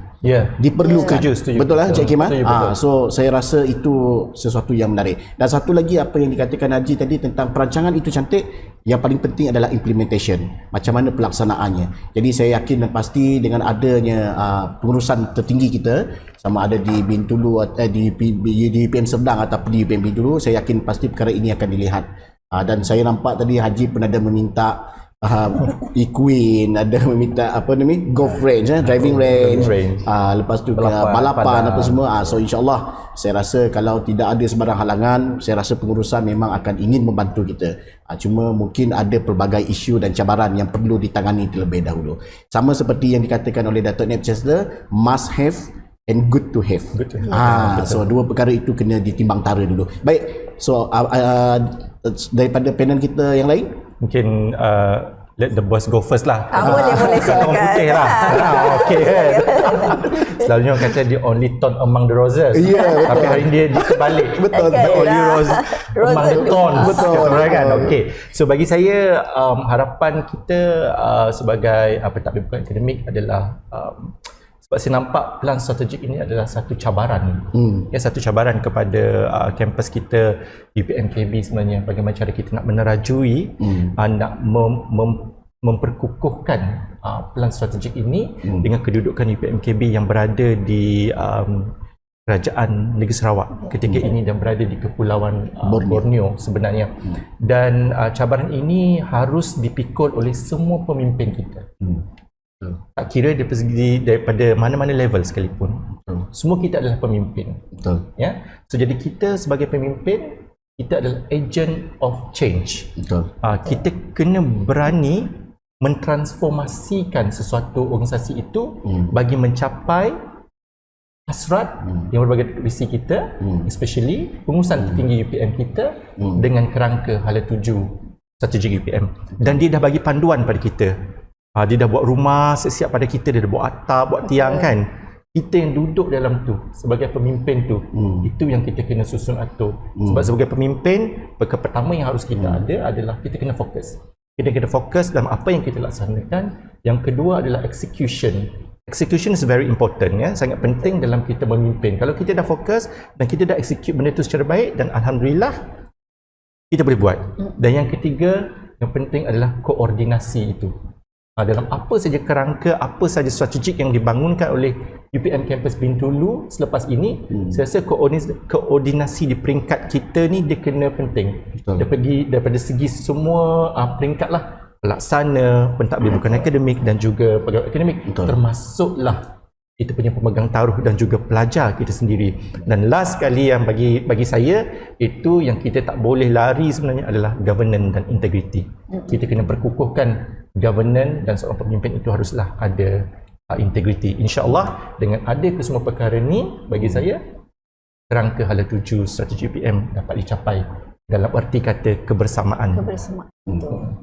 diperlukan. Setuju. Betul lah Cik Kim? Betul. So saya rasa itu sesuatu yang menarik. Dan satu lagi apa yang dikatakan Haji tadi tentang perancangan itu cantik. Yang paling penting adalah implementation, macam mana pelaksanaannya. Jadi saya yakin dan pasti dengan adanya pengurusan tertinggi kita, sama ada di Bintulu, di UPM Serdang ataupun di UPM Bintulu, saya yakin pasti perkara ini akan dilihat. Dan saya nampak tadi Haji pun ada meminta equine, ada meminta golf range, driving range, lepas tu balapan apa semua. So insyaAllah saya rasa kalau tidak ada sebarang halangan, saya rasa pengurusan memang akan ingin membantu kita. Cuma mungkin ada pelbagai isu dan cabaran yang perlu ditangani terlebih dahulu. Sama seperti yang dikatakan oleh Datuk Naib Chancellor, must have and good to have. So dua perkara itu kena ditimbang tara dulu. Baik, so daripada panel kita yang lain, mungkin let the boss go first lah. Boleh silakan. Orang putih lah. Okey kan. Selalunya orang kata the only thorn among the roses. Tapi hari ini dia terbalik. Betul. The only rose among the thorns. Betul. Kata kan. Okey. So bagi saya harapan kita sebagai pentadbir bukan akademik adalah sebab saya nampak plan strategik ini adalah satu cabaran. Satu cabaran kepada kampus kita UPMKB sebenarnya, bagaimana cara kita nak menerajui, nak memperkukuhkan plan strategik ini dengan kedudukan UPMKB yang berada di Kerajaan Negeri Sarawak ketika ini dan berada di Kepulauan Borneo sebenarnya. Dan cabaran ini harus dipikul oleh semua pemimpin kita. Tak kira daripada mana-mana level sekalipun, semua kita adalah pemimpin. So jadi kita sebagai pemimpin, kita adalah agent of change. Kita kena berani mentransformasikan sesuatu organisasi itu bagi mencapai hasrat yang berbagai visi kita, especially pengurusan tertinggi UPM kita dengan kerangka hala tuju strategi UPM. Dan dia dah bagi panduan pada kita. Dia dah buat rumah siap pada kita, dia dah buat atap, buat tiang kan. Kita yang duduk dalam tu sebagai pemimpin tu, itu yang kita kena susun atur. Sebab sebagai pemimpin, perkara pertama yang harus kita ada adalah kita kena fokus. Kita kena fokus dalam apa yang kita laksanakan. Yang kedua adalah execution. Execution is very important, ya, sangat penting dalam kita memimpin. Kalau kita dah fokus dan kita dah execute benda itu secara baik, dan alhamdulillah kita boleh buat. Dan yang ketiga, yang penting adalah koordinasi itu. Dalam apa saja kerangka, apa saja strategik yang dibangunkan oleh UPM Kampus Bintulu selepas ini, saya rasa koordinasi di peringkat kita ni dia kena penting. Daripada segi semua peringkat lah, pelaksana, pentadbir bukan akademik dan juga pegawai akademik, termasuklah kita punya pemegang taruh dan juga pelajar kita sendiri. Dan last sekali yang bagi saya, itu yang kita tak boleh lari sebenarnya adalah governance dan integrity. Kita kena perkukuhkan governance dan seorang pemimpin itu haruslah ada integrity. InsyaAllah dengan ada kesemua perkara ni, bagi saya kerangka hala tuju strategi UPM dapat dicapai dalam erti kata kebersamaan.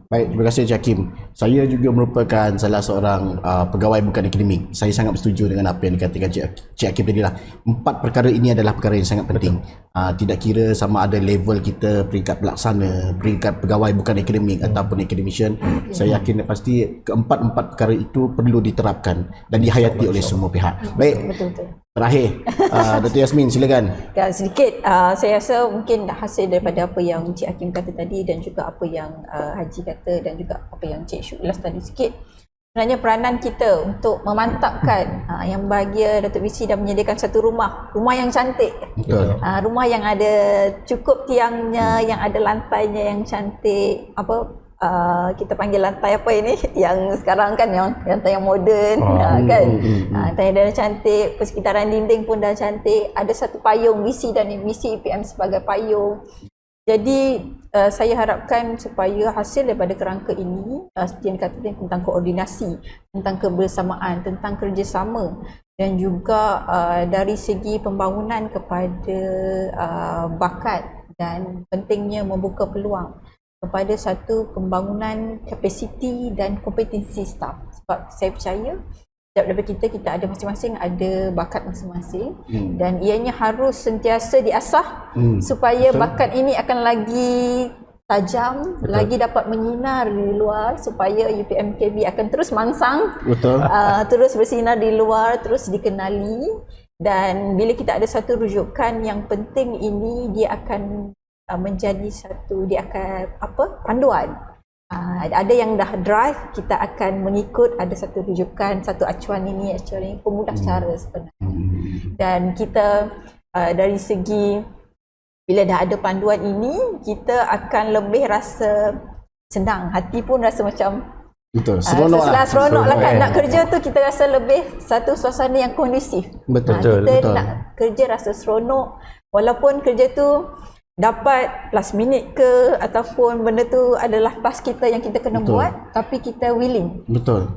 Baik, terima kasih Encik Hakim. Saya juga merupakan salah seorang pegawai bukan akademik. Saya sangat bersetuju dengan apa yang dikatakan Encik Hakim tadi lah. 4 perkara ini adalah perkara yang sangat penting. Tidak kira sama ada level kita peringkat pelaksana, peringkat pegawai bukan akademik ataupun academician. Saya yakin pasti keempat-empat perkara itu perlu diterapkan dan dihayati oleh semua pihak. Baik. Terakhir, Dr. Yasmin, silakan. Ya, sedikit. Saya rasa mungkin hasil daripada apa yang Encik Hakim kata tadi dan juga apa yang Haji kata dan juga apa yang Encik Syuk ulas tadi sikit. Sebenarnya peranan kita untuk memantapkan yang bahagia Datuk Visi dah menyediakan satu rumah yang cantik. Betul. Rumah yang ada cukup tiangnya, yang ada lantainya yang cantik. Kita panggil lantai apa ini yang sekarang kan yang lantai yang moden kan. Lantai dah cantik, persekitaran dinding pun dah cantik, ada satu payung visi dan misi UPM sebagai payung. Jadi saya harapkan supaya hasil daripada kerangka ini seperti yang dikatakan tentang koordinasi, tentang kebersamaan, tentang kerjasama dan juga dari segi pembangunan kepada bakat dan pentingnya membuka peluang kepada satu pembangunan kapasiti dan kompetensi staf. Sebab saya percaya setiap daripada kita ada masing-masing ada bakat masing-masing dan ianya harus sentiasa diasah supaya bakat ini akan lagi tajam, lagi dapat menyinar di luar supaya UPM-KB akan terus mangsang, terus bersinar di luar, terus dikenali. Dan bila kita ada satu rujukan yang penting ini, dia akan menjadi satu, dia akan panduan. Ada yang dah drive, kita akan mengikut, ada satu rujukan, satu acuan ini pemudah cara sebenarnya. Dan kita dari segi bila dah ada panduan ini, kita akan lebih rasa senang, hati pun rasa macam seronok lah kan. Nak kerja tu kita rasa lebih satu suasana yang kondusif. Kita nak kerja rasa seronok, walaupun kerja tu dapat last minute ke ataupun benda tu adalah task kita yang kita kena buat, tapi kita willing.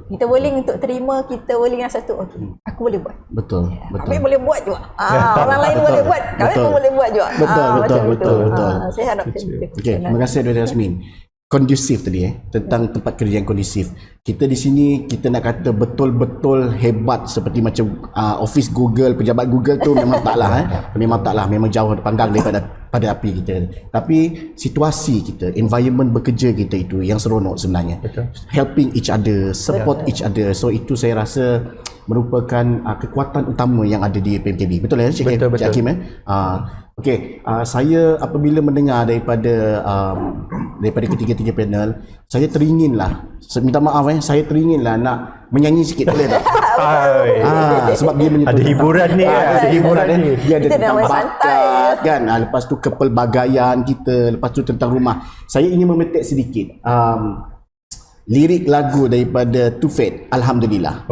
Kita willing untuk terima, kita willing rasa tu aku boleh buat. Kami boleh buat juga. Orang lain boleh buat, kami pun boleh buat juga. Betul. Saya harap itu. Okey, terima kasih Dr. Yasmin. Kondusif tadi tentang tempat kerja yang kondusif. Kita di sini kita nak kata betul-betul hebat seperti macam office Google, pejabat Google tu memang taklah memang jauh panggang daripada api kita. Tapi situasi kita, environment bekerja kita itu yang seronok sebenarnya. Helping each other, support each other. So itu saya rasa merupakan kekuatan utama yang ada di UPM-KB. Betul ya Cik Hakim? Okey, saya apabila mendengar daripada ketiga-tiga panel, saya teringinlah, minta maaf saya teringinlah nak menyanyi sikit, boleh tak? Sebab dia menyentuh ada hiburan ni dia ada tentang bakat kan, lepas tu kepelbagaian kita, lepas tu tentang rumah. Saya ingin memetik sedikit lirik lagu daripada Tufet, Alhamdulillah.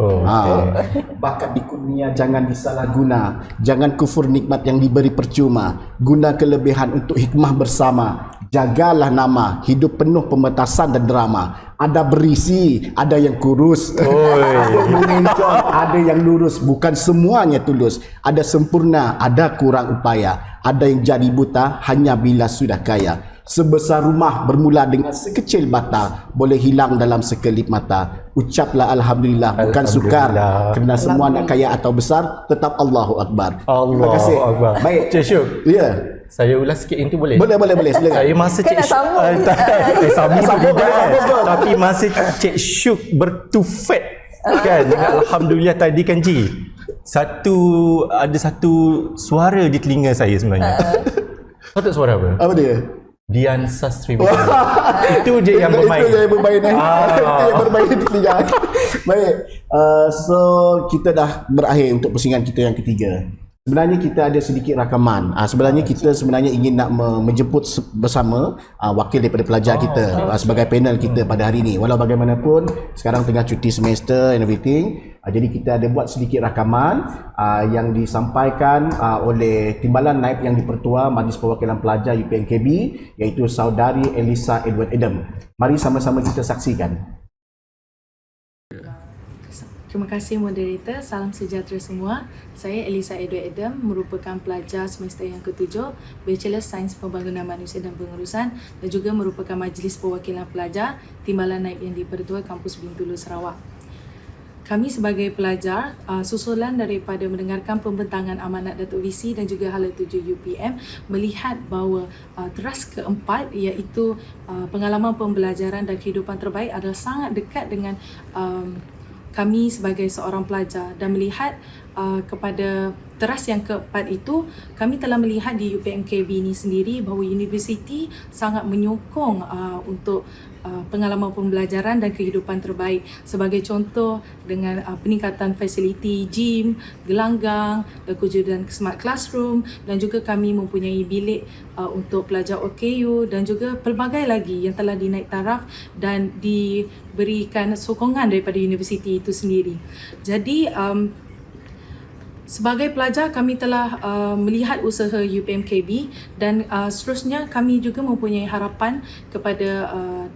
Bakat di kurnia jangan disalahguna, jangan kufur nikmat yang diberi percuma, guna kelebihan untuk hikmah bersama, Jagalah nama, hidup penuh pemetasan dan drama. Ada berisi, ada yang kurus, ada mengencong, ada yang lurus. Bukan semuanya tulus. Ada sempurna, ada kurang upaya. Ada yang jadi buta hanya bila sudah kaya. Sebesar rumah bermula dengan sekecil bata, boleh hilang dalam sekelip mata. Ucaplah Alhamdulillah, bukan sukar. Kerana semua nak kaya atau besar, tetap Allahu Akbar. Terima kasih. Akbar. Baik. Cik Syuk, Ya. saya ulas sikit yang tu boleh? Boleh. Silakan. Saya masa Kena Cik Syuk sambung. tapi masa Cik Syuk bertufet kan dengan Alhamdulillah tadi kan Ji, ada satu suara di telinga saya sebenarnya. Tahu tak suara apa? Apa dia? Dian Sastri Bukit. Itu je yang bermain. Itu yang bermain. Itu yang bermain di telinga. Baik. So kita dah berakhir untuk pusingan kita yang ketiga. Sebenarnya kita ada sedikit rakaman. Sebenarnya kita ingin nak menjemput bersama wakil daripada pelajar kita sebagai panel kita pada hari ini. Walau bagaimanapun sekarang tengah cuti semester and everything. Jadi kita ada buat sedikit rakaman yang disampaikan oleh Timbalan Naib Yang di-Pertua Majlis Perwakilan Pelajar UPMKB, iaitu Saudari Elisa Edward Adam. Mari sama-sama kita saksikan. Terima kasih moderator. Salam sejahtera semua. Saya Elisa Edward Adam, merupakan pelajar semester yang ke-7 Bachelor Sains Pembangunan Manusia dan Pengurusan dan juga merupakan Majlis Perwakilan Pelajar Timbalan Naib Yang di-Pertua Kampus Bintulu Sarawak. Kami sebagai pelajar, susulan daripada mendengarkan pembentangan amanat Datuk VC dan juga Hala 7 UPM, melihat bahawa teras keempat iaitu pengalaman pembelajaran dan kehidupan terbaik adalah sangat dekat dengan kami sebagai seorang pelajar, dan melihat kepada teras yang keempat itu, kami telah melihat di UPMKB ini sendiri bahawa universiti sangat menyokong untuk pengalaman pembelajaran dan kehidupan terbaik. Sebagai contoh dengan peningkatan fasiliti gym, gelanggang, dan kewujudan smart classroom, dan juga kami mempunyai bilik untuk pelajar OKU dan juga pelbagai lagi yang telah dinaik taraf dan diberikan sokongan daripada universiti itu sendiri. Jadi sebagai pelajar, kami telah melihat usaha UPMKB dan seterusnya kami juga mempunyai harapan kepada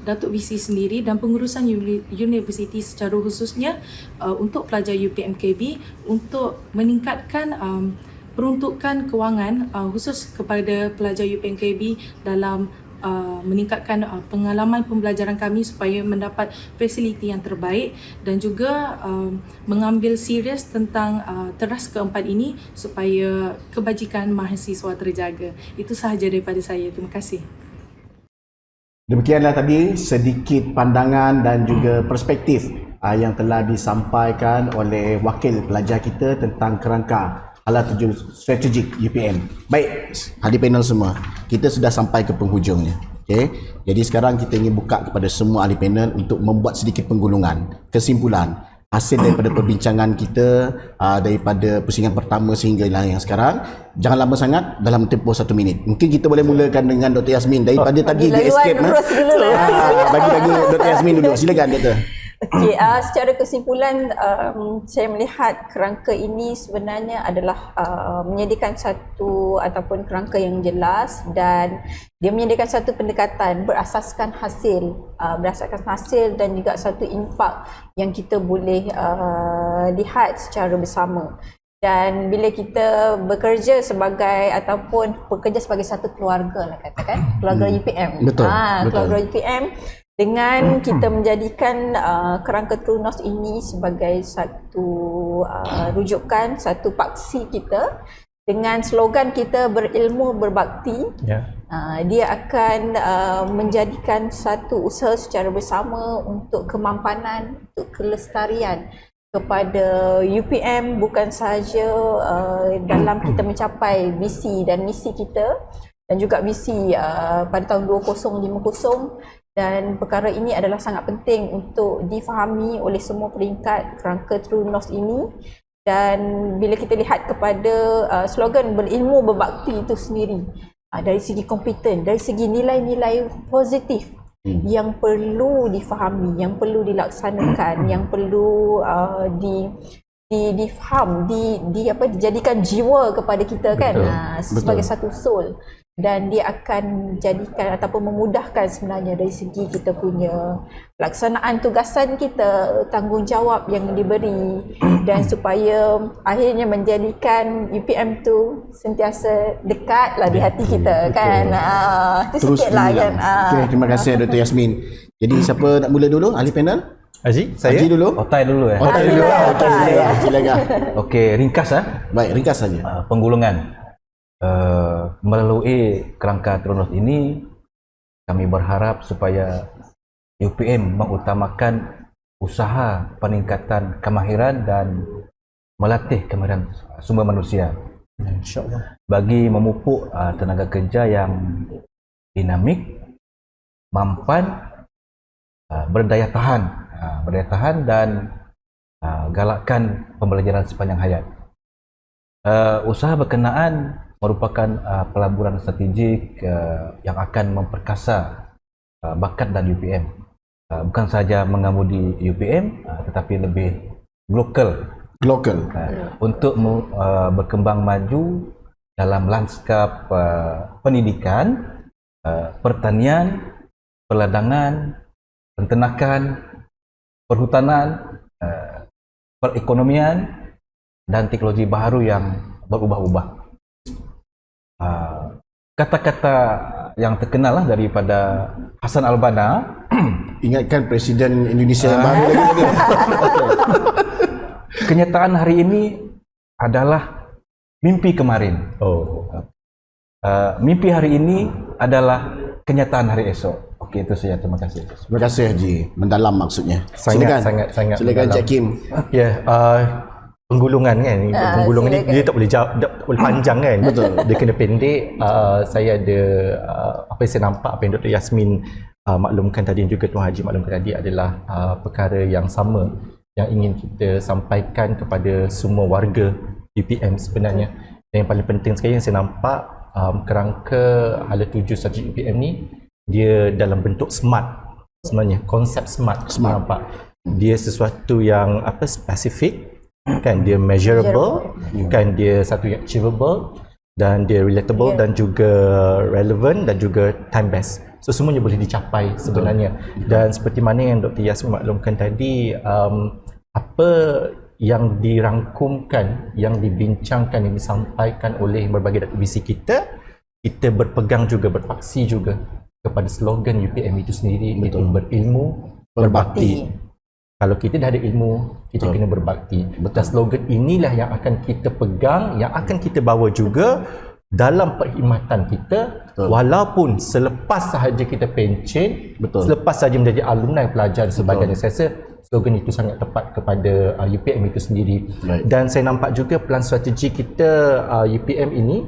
Datuk VC sendiri dan pengurusan universiti secara khususnya untuk pelajar UPMKB untuk meningkatkan peruntukan kewangan khusus kepada pelajar UPMKB dalam meningkatkan pengalaman pembelajaran kami supaya mendapat fasiliti yang terbaik dan juga mengambil serius tentang teras keempat ini supaya kebajikan mahasiswa terjaga. Itu sahaja daripada saya. Terima kasih. Demikianlah tadi sedikit pandangan dan juga perspektif yang telah disampaikan oleh wakil pelajar kita tentang kerangka Hala 7 strategik UPM. Baik, hadir panel semua, kita sudah sampai ke penghujungnya. Okay? Jadi sekarang kita ingin buka kepada semua ahli panel untuk membuat sedikit penggulungan, kesimpulan, hasil daripada perbincangan kita daripada pusingan pertama sehingga yang sekarang. Jangan lama sangat, dalam tempoh 1 minit. Mungkin kita boleh mulakan dengan Dr. Yasmin daripada tadi dia escape. Bagi Dr. Yasmin dulu, silakan Dr. Okey, secara kesimpulan saya melihat kerangka ini sebenarnya adalah menyediakan satu ataupun kerangka yang jelas dan dia menyediakan satu pendekatan berasaskan hasil dan juga satu impak yang kita boleh lihat secara bersama. Dan bila kita bekerja sebagai satu keluarga lah katakan, keluarga UPM. Betul. Keluarga UPM, dengan kita menjadikan kerangka Trunos ini sebagai satu rujukan, satu paksi kita dengan slogan kita berilmu berbakti. Dia akan menjadikan satu usaha secara bersama untuk kemampanan, untuk kelestarian kepada UPM, bukan sahaja dalam kita mencapai visi dan misi kita dan juga visi pada tahun 2050. Dan perkara ini adalah sangat penting untuk difahami oleh semua peringkat kerangka Trunos ini. Dan bila kita lihat kepada slogan berilmu berbakti itu sendiri, dari segi kompeten, dari segi nilai-nilai positif yang perlu difahami, yang perlu dilaksanakan, yang perlu difaham, dijadikan jiwa kepada kita kan, sebagai satu soul, dan dia akan jadikan ataupun memudahkan sebenarnya dari segi kita punya pelaksanaan tugasan kita, tanggungjawab yang diberi, dan supaya akhirnya menjadikan UPM tu sentiasa dekat lah di hati kita kan. Itu Terus sikit lah kan. Okay, terima kasih Dr. Yasmin. Jadi siapa nak mula dulu? Ahli panel? Haji, saya? Haji dulu? Otai dulu ya. Otai dulu. Okey, silakan. Okey, ringkas Baik, ringkas saja. penggulungan. Melalui kerangka Tronos ini, kami berharap supaya UPM mengutamakan usaha peningkatan kemahiran dan melatih kemahiran sumber manusia InsyaAllah. bagi memupuk tenaga kerja yang dinamik, mampan, berdaya tahan dan galakkan pembelajaran sepanjang hayat. Usaha berkenaan merupakan pelaburan strategik yang akan memperkasa bakat dan UPM. Bukan saja mengemudi UPM, tetapi lebih global untuk berkembang maju dalam lanskap pendidikan, pertanian, perladangan, penternakan, perhutanan, perekonomian, dan teknologi baru yang berubah-ubah. Kata-kata yang terkenal lah daripada Hassan Al-Banna. Ingatkan Presiden Indonesia yang baru lagi. Kenyataan hari ini adalah mimpi kemarin. Mimpi hari ini adalah kenyataan hari esok. Okey, itu saja. Terima kasih. Terima kasih Haji. Mendalam maksudnya. Sangat Silakan Cik Kim. Ya, penggulungan kan, penggulungan ni dia tak boleh jawab, tak boleh panjang kan. Betul. Dia kena pendek. Saya ada apa yang saya nampak, apa yang Dr. Yasmin maklumkan tadi dan juga Tuan Haji maklumkan tadi adalah perkara yang sama yang ingin kita sampaikan kepada semua warga UPM sebenarnya. Dan yang paling penting sekali yang saya nampak, kerangka hala tuju strategi UPM ni dia dalam bentuk smart sebenarnya, konsep smart. Nampak dia sesuatu yang spesifik kan, dia measurable, kan, dia satu yang achievable, dan dia relatable, dan juga relevant, dan juga time based. So semuanya boleh dicapai sebenarnya. Dan seperti mana yang Dr. Yasmin maklumkan tadi, apa yang dirangkumkan, yang dibincangkan, yang disampaikan oleh berbagai datuk visi kita berpegang juga, berpaksi juga kepada slogan UPM itu sendiri, iaitu berilmu, berbakti. Kalau kita dah ada ilmu, kita kena berbakti. Dan slogan inilah yang akan kita pegang, yang akan kita bawa juga dalam perkhidmatan kita. Walaupun selepas sahaja kita pencen, selepas sahaja menjadi alumni, pelajar dan sebagainya. Saya rasa slogan itu sangat tepat kepada UPM itu sendiri. Dan saya nampak juga pelan strategi kita UPM ini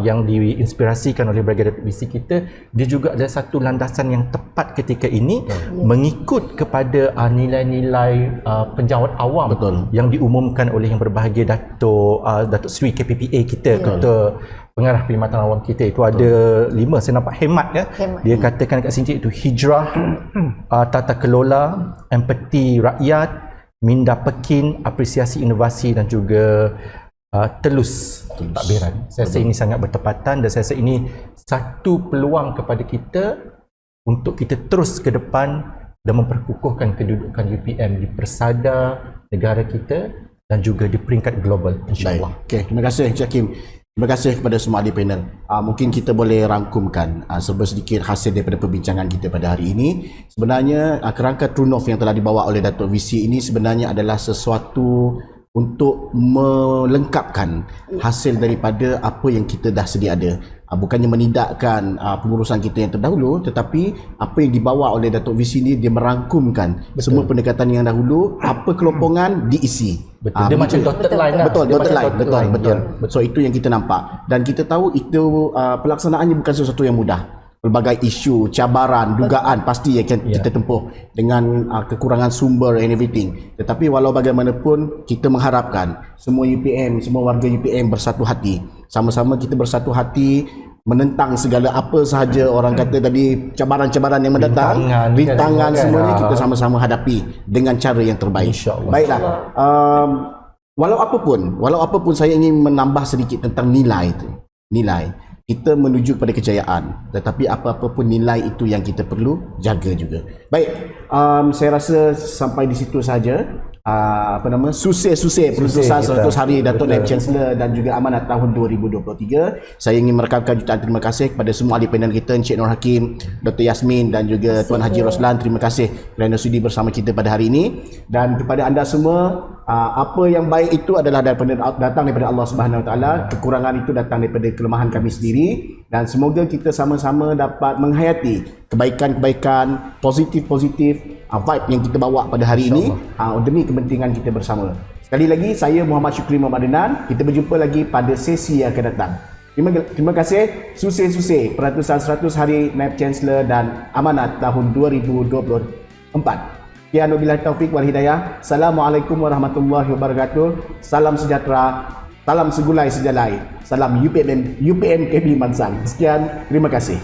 yang diinspirasikan oleh berbagai datuk visi kita, dia juga ada satu landasan yang tepat ketika ini, mengikut kepada nilai-nilai penjawat awam yang diumumkan oleh yang berbahagia Datuk Seri KPPA kita, Ketua Pengarah Perkhidmatan Awam kita. Itu ada 5 saya nampak, hemat ya. Dia katakan kat sini itu hijrah, tata kelola, empati rakyat, minda pekin, apresiasi inovasi, dan juga telus takbiran. Saya rasa ini sangat bertepatan, dan saya rasa ini satu peluang kepada kita untuk kita terus ke depan dan memperkukuhkan kedudukan UPM di persada negara kita dan juga di peringkat global, insyaAllah. Okey, terima kasih Cik Kim. Terima kasih kepada semua ahli panel. Mungkin kita boleh rangkumkan sedikit hasil daripada perbincangan kita pada hari ini. Sebenarnya kerangka True North yang telah dibawa oleh Datuk VC ini sebenarnya adalah sesuatu untuk melengkapkan hasil daripada apa yang kita dah sedia ada. Bukannya menidakkan pengurusan kita yang terdahulu, tetapi apa yang dibawa oleh Datuk VC ini, dia merangkumkan semua pendekatan yang dahulu, apa kelompongan diisi. Dia macam dotted line lah. Betul, dotted line. Betul. So itu yang kita nampak, dan kita tahu itu pelaksanaannya bukan sesuatu yang mudah. Pelbagai isu, cabaran, dugaan pasti akan kita tempuh dengan kekurangan sumber and everything. Tetapi walau bagaimanapun, kita mengharapkan semua UPM, semua warga UPM bersatu hati. Sama-sama kita bersatu hati menentang segala apa sahaja orang kata tadi, cabaran-cabaran yang mendatang, rintangan semuanya kita sama-sama hadapi dengan cara yang terbaik. InsyaAllah. Baiklah. walau apapun saya ingin menambah sedikit tentang nilai itu. Nilai. Kita menuju kepada kejayaan, tetapi apa-apa pun nilai itu yang kita perlu jaga juga. Baik, saya rasa sampai di situ saja. Sukses perutusan 100 hari Datuk Naib Chancellor dan juga amanat tahun 2023. Saya ingin merekamkan jutaan terima kasih kepada semua ahli panel kita, Encik Nur Hakim, Dr. Yasmin dan juga Tuan Haji Roslan. Terima kasih kerana sudi bersama kita pada hari ini. Dan kepada anda semua, apa yang baik itu adalah datang daripada Allah Subhanahu Wa Taala. Kekurangan itu datang daripada kelemahan kami sendiri. Dan semoga kita sama-sama dapat menghayati kebaikan-kebaikan, positif-positif vibe yang kita bawa pada hari ini demi kepentingan kita bersama. Sekali lagi, saya Muhammad Syukri Muhammad Adnan. Kita berjumpa lagi pada sesi yang akan datang. Terima kasih. Sukses peratusan 100 hari Naib Chancellor dan amanat tahun 2024. Sekian wabillahi taufik wal hidayah. Assalamualaikum warahmatullahi wabarakatuh. Salam sejahtera. Salam segulai sejalai. Salam UPM KB Mansang. Sekian, terima kasih.